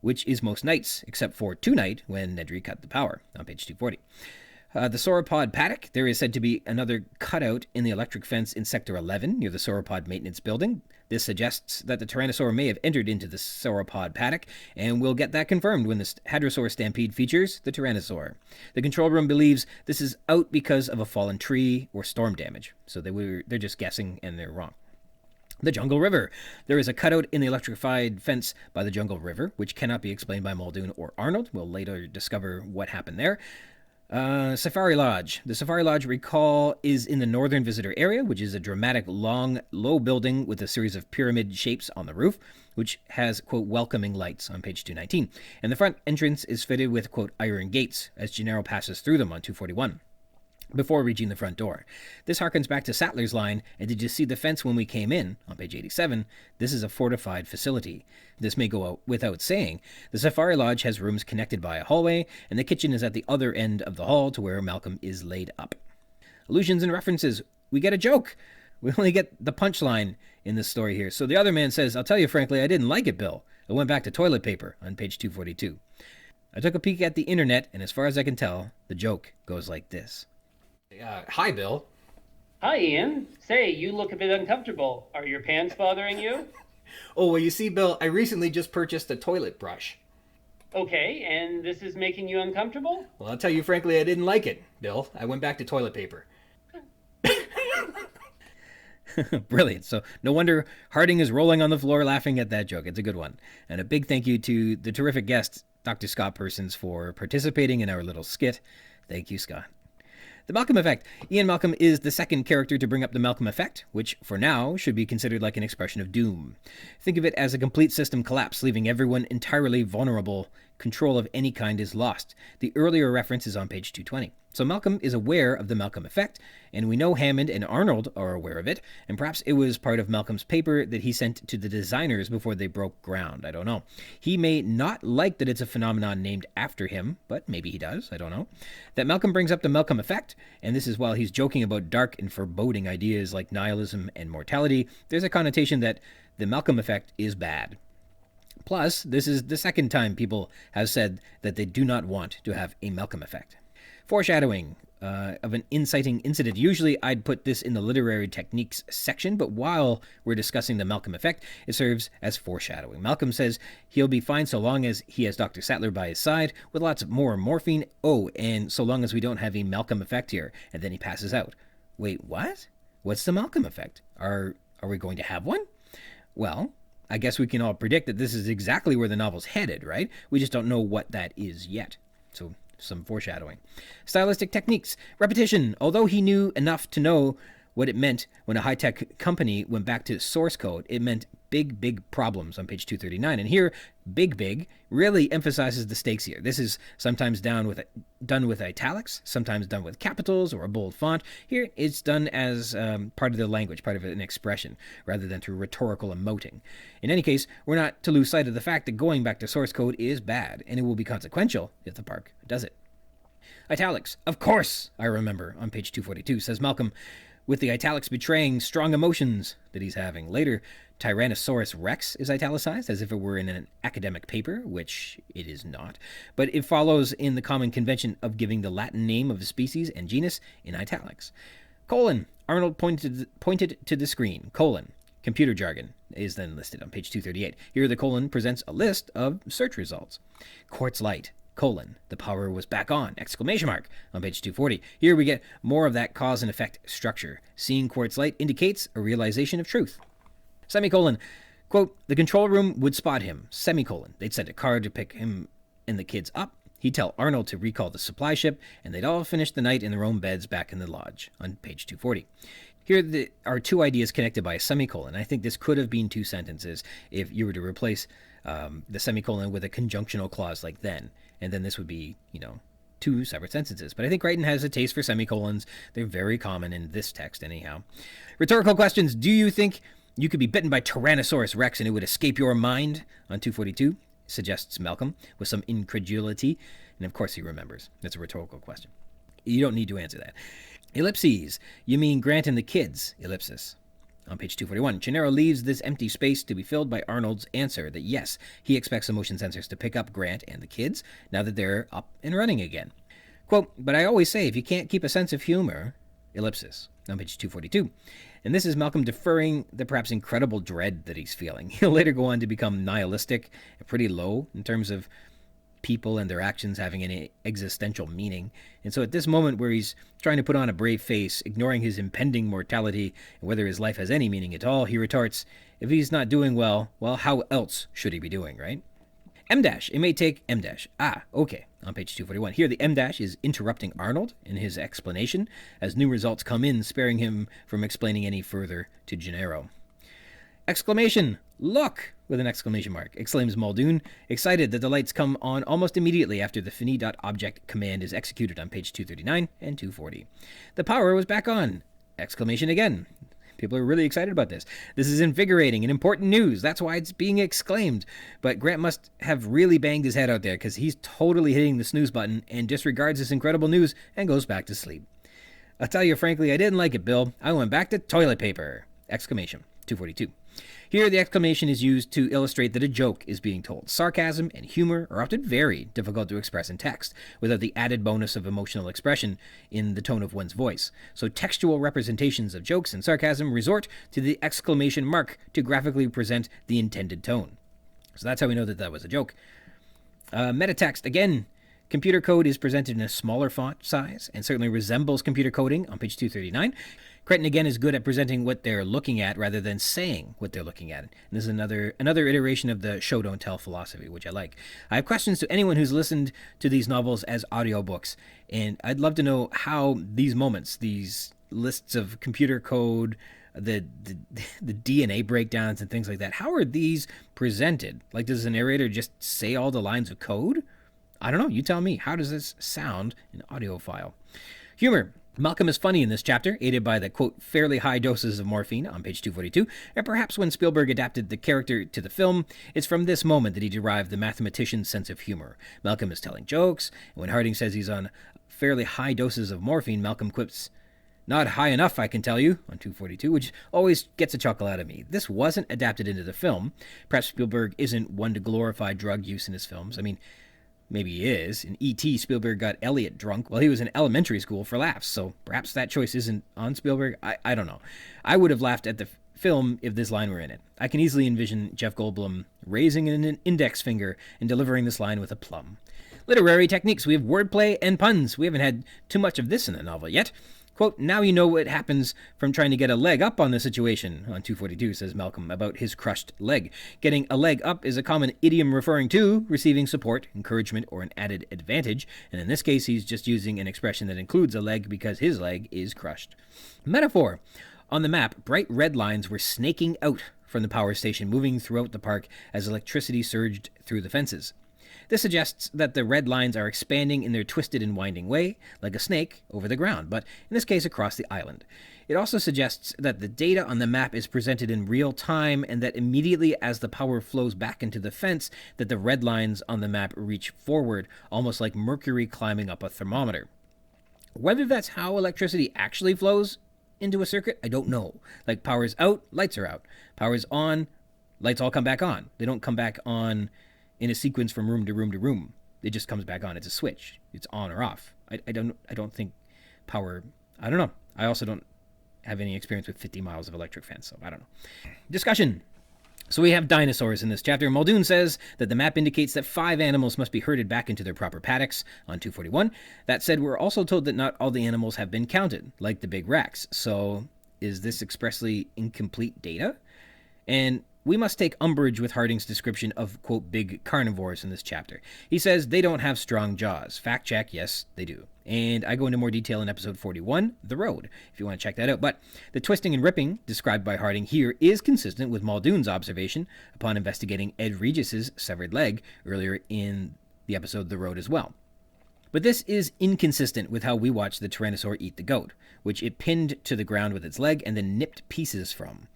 which is most nights, except for tonight when Nedry cut the power, on page 240. The sauropod paddock, there is said to be another cutout in the electric fence in Sector 11 near the sauropod maintenance building. This suggests that the Tyrannosaur may have entered into the sauropod paddock, and we'll get that confirmed when the hadrosaur stampede features the Tyrannosaur. The control room believes this is out because of a fallen tree or storm damage, so they're just guessing and they're wrong. The Jungle River. There is a cutout in the electrified fence by the Jungle River, which cannot be explained by Muldoon or Arnold. We'll later discover what happened there. Safari Lodge. The Safari Lodge, recall, is in the northern visitor area, which is a dramatic, long, low building with a series of pyramid shapes on the roof, which has, quote, welcoming lights on page 219. And the front entrance is fitted with, quote, iron gates as Gennaro passes through them on 241. Before reaching the front door. This harkens back to Sattler's line, and did you see the fence when we came in? On page 87, this is a fortified facility. This may go out without saying. The Safari Lodge has rooms connected by a hallway, and the kitchen is at the other end of the hall to where Malcolm is laid up. Allusions and references. We get a joke. We only get the punchline in this story here. So the other man says, I'll tell you frankly, I didn't like it, Bill. I went back to toilet paper on page 242. I took a peek at the internet, and as far as I can tell, the joke goes like this. Hi, Bill. Hi, Ian. Say, you look a bit uncomfortable. Are your pants bothering you? Oh, well, you see, Bill, I recently just purchased a toilet brush. Okay, and this is making you uncomfortable? Well, I'll tell you frankly, I didn't like it, Bill. I went back to toilet paper. Brilliant. So no wonder Harding is rolling on the floor laughing at that joke. It's a good one. And a big thank you to the terrific guest, Dr. Scott Persons, for participating in our little skit. Thank you, Scott. The Malcolm effect. Ian Malcolm is the second character to bring up the Malcolm effect, which, for now, should be considered like an expression of doom. Think of it as a complete system collapse, leaving everyone entirely vulnerable. Control of any kind is lost. The earlier reference is on page 220. So Malcolm is aware of the Malcolm effect, and we know Hammond and Arnold are aware of it, and perhaps it was part of Malcolm's paper that he sent to the designers before they broke ground. I don't know. He may not like that it's a phenomenon named after him, but maybe he does. I don't know. That Malcolm brings up the Malcolm effect, and this is while he's joking about dark and foreboding ideas like nihilism and mortality, there's a connotation that the Malcolm effect is bad. Plus, this is the second time people have said that they do not want to have a Malcolm effect. Foreshadowing of an inciting incident. Usually I'd put this in the literary techniques section, but while we're discussing the Malcolm effect, it serves as foreshadowing. Malcolm says he'll be fine so long as he has Dr. Sattler by his side with lots more morphine. Oh, and so long as we don't have a Malcolm effect here. And then he passes out. Wait, what? What's the Malcolm effect? Are we going to have one? Well, I guess we can all predict that this is exactly where the novel's headed, right? We just don't know what that is yet. So some foreshadowing. Stylistic techniques. Repetition. Although he knew enough to know what it meant when a high-tech company went back to source code, it meant big, big problems on page 239. And here, big really emphasizes the stakes here. This is sometimes done with italics, sometimes done with capitals or a bold font. Here, it's done as part of the language, part of an expression, rather than through rhetorical emoting. In any case, we're not to lose sight of the fact that going back to source code is bad, and it will be consequential if the park does it. Italics. Of course, I remember, on page 242, says Malcolm, with the italics betraying strong emotions that he's having. Later, Tyrannosaurus rex is italicized as if it were in an academic paper, which it is not, but it follows in the common convention of giving the Latin name of a species and genus in italics. Colon. Arnold pointed to the screen. Colon. Computer jargon is then listed on page 238. Here the colon presents a list of search results. Quartz light. Colon. The power was back on! Exclamation mark on page 240. Here we get more of that cause and effect structure. Seeing quartz light indicates a realization of truth. Semicolon. Quote, the control room would spot him. Semicolon. They'd send a car to pick him and the kids up. He'd tell Arnold to recall the supply ship, and they'd all finish the night in their own beds back in the lodge on page 240. Here are two ideas connected by a semicolon. I think this could have been two sentences if you were to replace the semicolon with a conjunctional clause like then. And then this would be, two separate sentences. But I think Crichton has a taste for semicolons. They're very common in this text anyhow. Rhetorical questions. Do you think you could be bitten by Tyrannosaurus rex and it would escape your mind? On 242, suggests Malcolm with some incredulity. And of course he remembers. That's a rhetorical question. You don't need to answer that. Ellipses. You mean Grant and the kids? Ellipsis. On page 241, Gennaro leaves this empty space to be filled by Arnold's answer that yes, he expects the motion sensors to pick up Grant and the kids now that they're up and running again. Quote, but I always say if you can't keep a sense of humor, ellipsis, on page 242. And this is Malcolm deferring the perhaps incredible dread that he's feeling. He'll later go on to become nihilistic and pretty low in terms of people and their actions having any existential meaning. And so at this moment where he's trying to put on a brave face, ignoring his impending mortality and whether his life has any meaning at all, he retorts, if he's not doing well, how else should he be doing, right? M dash. It may take M dash. Ah, okay. On page 241. Here the M dash is interrupting Arnold in his explanation as new results come in, sparing him from explaining any further to Gennaro. Exclamation. Look! With an exclamation mark, exclaims Muldoon, excited that the lights come on almost immediately after the fini.object command is executed on page 239 and 240. The power was back on! Exclamation again. People are really excited about this. This is invigorating and important news. That's why it's being exclaimed. But Grant must have really banged his head out there because he's totally hitting the snooze button and disregards this incredible news and goes back to sleep. I'll tell you frankly, I didn't like it, Bill. I went back to toilet paper! Exclamation. 242. Here, the exclamation is used to illustrate that a joke is being told. Sarcasm and humor are often very difficult to express in text, without the added bonus of emotional expression in the tone of one's voice. So textual representations of jokes and sarcasm resort to the exclamation mark to graphically present the intended tone. So that's how we know that that was a joke. Metatext, again, Computer code is presented in a smaller font size and certainly resembles computer coding on page 239. Crichton again is good at presenting what they're looking at rather than saying what they're looking at. And this is another iteration of the show don't tell philosophy, which I like. I have questions to anyone who's listened to these novels as audiobooks, and I'd love to know how these moments, these lists of computer code, the DNA breakdowns and things like that, how are these presented? Like, does the narrator just say all the lines of code? I don't know. You tell me. How does this sound in audio file? Humor. Malcolm is funny in this chapter, aided by the, quote, fairly high doses of morphine on page 242, and perhaps when Spielberg adapted the character to the film, it's from this moment that he derived the mathematician's sense of humor. Malcolm is telling jokes, and when Harding says he's on fairly high doses of morphine, Malcolm quips, "Not high enough, I can tell you," on 242, which always gets a chuckle out of me. This wasn't adapted into the film. Perhaps Spielberg isn't one to glorify drug use in his films. I mean, maybe he is. In E.T., Spielberg got Elliot drunk while he was in elementary school for laughs, so perhaps that choice isn't on Spielberg. I don't know. I would have laughed at the film if this line were in it. I can easily envision Jeff Goldblum raising an index finger and delivering this line with a plum. Literary techniques. We have wordplay and puns. We haven't had too much of this in the novel yet. Quote, "Now you know what happens from trying to get a leg up on the situation," on 242, says Malcolm about his crushed leg. Getting a leg up is a common idiom referring to receiving support, encouragement, or an added advantage, and in this case he's just using an expression that includes a leg because his leg is crushed. Metaphor. On the map, bright red lines were snaking out from the power station, moving throughout the park as electricity surged through the fences. This suggests that the red lines are expanding in their twisted and winding way, like a snake, over the ground, but in this case across the island. It also suggests that the data on the map is presented in real time, and that immediately as the power flows back into the fence, that the red lines on the map reach forward, almost like mercury climbing up a thermometer. Whether that's how electricity actually flows into a circuit, I don't know. Like, power's out, lights are out. Power's on, lights all come back on. They don't come back on in a sequence from room to room to room. It just comes back on. It's a switch. It's on or off. I don't think power, I don't know. I also don't have any experience with 50 miles of electric fence, so I don't know. Discussion. So we have dinosaurs in this chapter. Muldoon says that the map indicates that 5 animals must be herded back into their proper paddocks on 241. That said, we're also told that not all the animals have been counted, like the big Rex. So is this expressly incomplete data? And we must take umbrage with Harding's description of, quote, big carnivores in this chapter. He says they don't have strong jaws. Fact check, yes, they do. And I go into more detail in episode 41, The Road, if you want to check that out. But the twisting and ripping described by Harding here is consistent with Muldoon's observation upon investigating Ed Regis's severed leg earlier in the episode The Road as well. But this is inconsistent with how we watched the Tyrannosaur eat the goat, which it pinned to the ground with its leg and then nipped pieces from.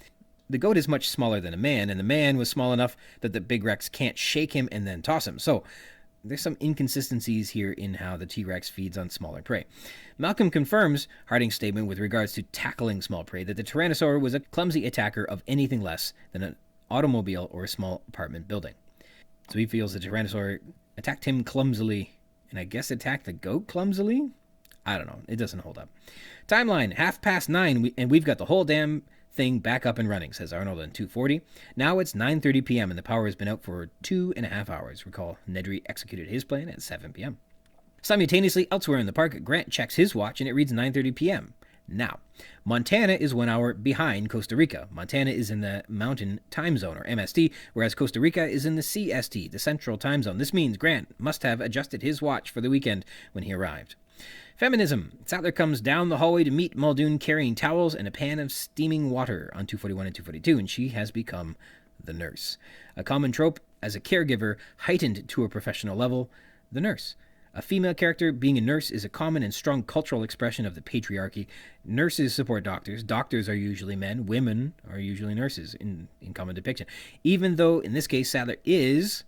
The goat is much smaller than a man, and the man was small enough that the big Rex can't shake him and then toss him. So there's some inconsistencies here in how the T-Rex feeds on smaller prey. Malcolm confirms Harding's statement with regards to tackling small prey, that the Tyrannosaur was a clumsy attacker of anything less than an automobile or a small apartment building. So he feels the Tyrannosaur attacked him clumsily, and I guess attacked the goat clumsily? I don't know. It doesn't hold up. Timeline, 9:30, and we've got the whole damn thing back up and running, says Arnold on 240. Now it's 9:30 p.m. and the power has been out for 2.5 hours. Recall, Nedry executed his plan at 7 p.m. Simultaneously, elsewhere in the park, Grant checks his watch and it reads 9:30 p.m. Now, Montana is 1 hour behind Costa Rica. Montana is in the Mountain Time Zone, or MST, whereas Costa Rica is in the CST, the Central Time Zone. This means Grant must have adjusted his watch for the weekend when he arrived. Feminism. Sattler comes down the hallway to meet Muldoon carrying towels and a pan of steaming water on 241 and 242, and she has become the nurse. A common trope as a caregiver heightened to a professional level, the nurse. A female character being a nurse is a common and strong cultural expression of the patriarchy. Nurses support doctors. Doctors are usually men. Women are usually nurses in common depiction. Even though, in this case, Sattler is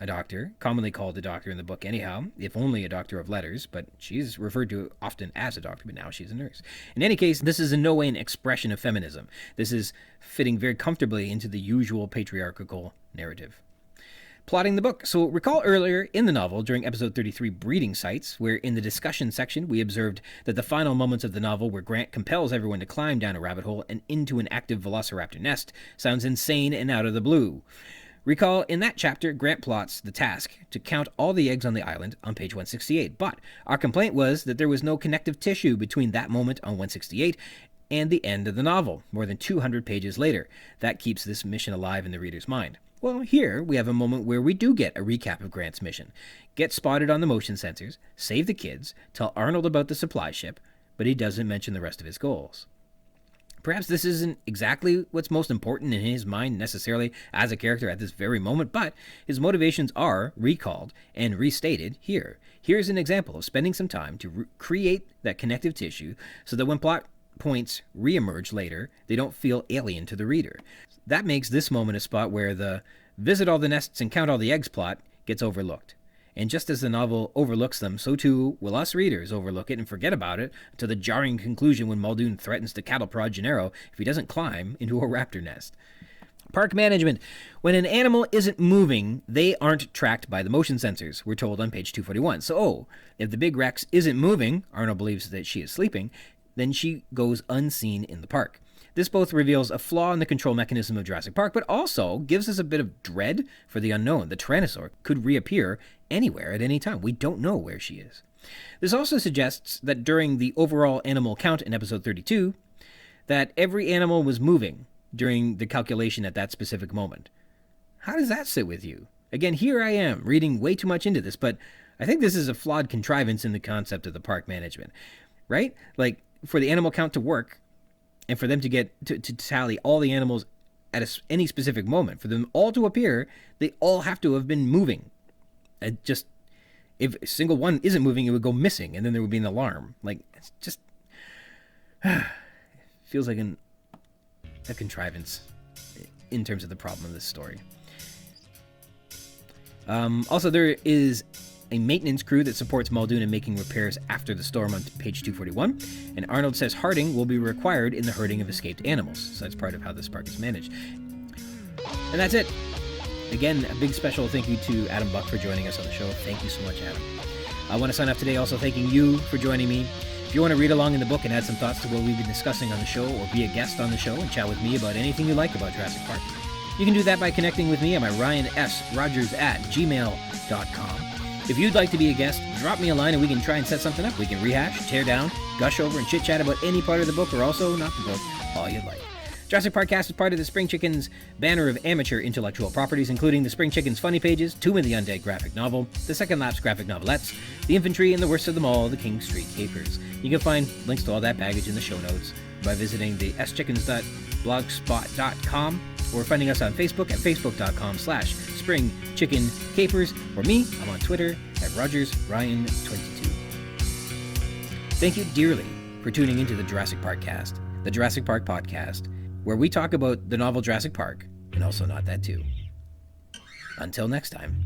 a doctor, commonly called a doctor in the book anyhow, if only a doctor of letters, but she's referred to often as a doctor, but now she's a nurse. In any case, this is in no way an expression of feminism. This is fitting very comfortably into the usual patriarchal narrative. Plotting the book. So recall earlier in the novel, during episode 33, Breeding Sites, where in the discussion section we observed that the final moments of the novel where Grant compels everyone to climb down a rabbit hole and into an active velociraptor nest sounds insane and out of the blue. Recall, in that chapter, Grant plots the task to count all the eggs on the island on page 168, but our complaint was that there was no connective tissue between that moment on 168 and the end of the novel, more than 200 pages later. That keeps this mission alive in the reader's mind. Well, here we have a moment where we do get a recap of Grant's mission. Get spotted on the motion sensors, save the kids, tell Arnold about the supply ship, but he doesn't mention the rest of his goals. Perhaps this isn't exactly what's most important in his mind necessarily as a character at this very moment, but his motivations are recalled and restated here. Here's an example of spending some time to create that connective tissue so that when plot points reemerge later, they don't feel alien to the reader. That makes this moment a spot where the visit all the nests and count all the eggs plot gets overlooked. And just as the novel overlooks them, so too will us readers overlook it and forget about it to the jarring conclusion when Muldoon threatens to cattle prod Gennaro if he doesn't climb into a raptor nest. Park management. When an animal isn't moving, they aren't tracked by the motion sensors, we're told on page 241. So, if the big Rex isn't moving, Arnold believes that she is sleeping, then she goes unseen in the park. This both reveals a flaw in the control mechanism of Jurassic Park, but also gives us a bit of dread for the unknown. The Tyrannosaur could reappear anywhere at any time. We don't know where she is. This also suggests that during the overall animal count in episode 32, that every animal was moving during the calculation at that specific moment. How does that sit with you? Again, here I am reading way too much into this, but I think this is a flawed contrivance in the concept of the park management, right? Like, for the animal count to work, and for them to get to tally all the animals at any specific moment, for them all to appear, they all have to have been moving. Just, if a single one isn't moving, it would go missing, and then there would be an alarm. Like, it's just feels like a contrivance in terms of the problem of this story. Also, there is a maintenance crew that supports Muldoon in making repairs after the storm on page 241, and Arnold says herding will be required in the herding of escaped animals, so that's part of how this park is managed. And that's it. Again, a big special thank you to Adam Buck for joining us on the show. Thank you so much, Adam. I want to sign off today also thanking you for joining me. If you want to read along in the book and add some thoughts to what we've been discussing on the show, or be a guest on the show and chat with me about anything you like about Jurassic Park, you can do that by connecting with me at my ryanSrogers@gmail.com. If you'd like to be a guest, drop me a line and we can try and set something up. We can rehash, tear down, gush over, and chit-chat about any part of the book, or also not the book, all you'd like. Jurassic Park-Cast is part of the Spring Chicken's banner of amateur intellectual properties, including the Spring Chicken's Funny Pages, Tomb of the Undead graphic novel, the Second Lapse graphic novelettes, The Infantry, and the worst of them all, the King Street Capers. You can find links to all that baggage in the show notes by visiting the schickens.blogspot.com or finding us on Facebook at facebook.com/springchickencapers. For me, I'm on Twitter at RogersRyan22. Thank you dearly for tuning into the Jurassic Park-Cast, the Jurassic Park podcast, where we talk about the novel Jurassic Park, and also not that too. Until next time.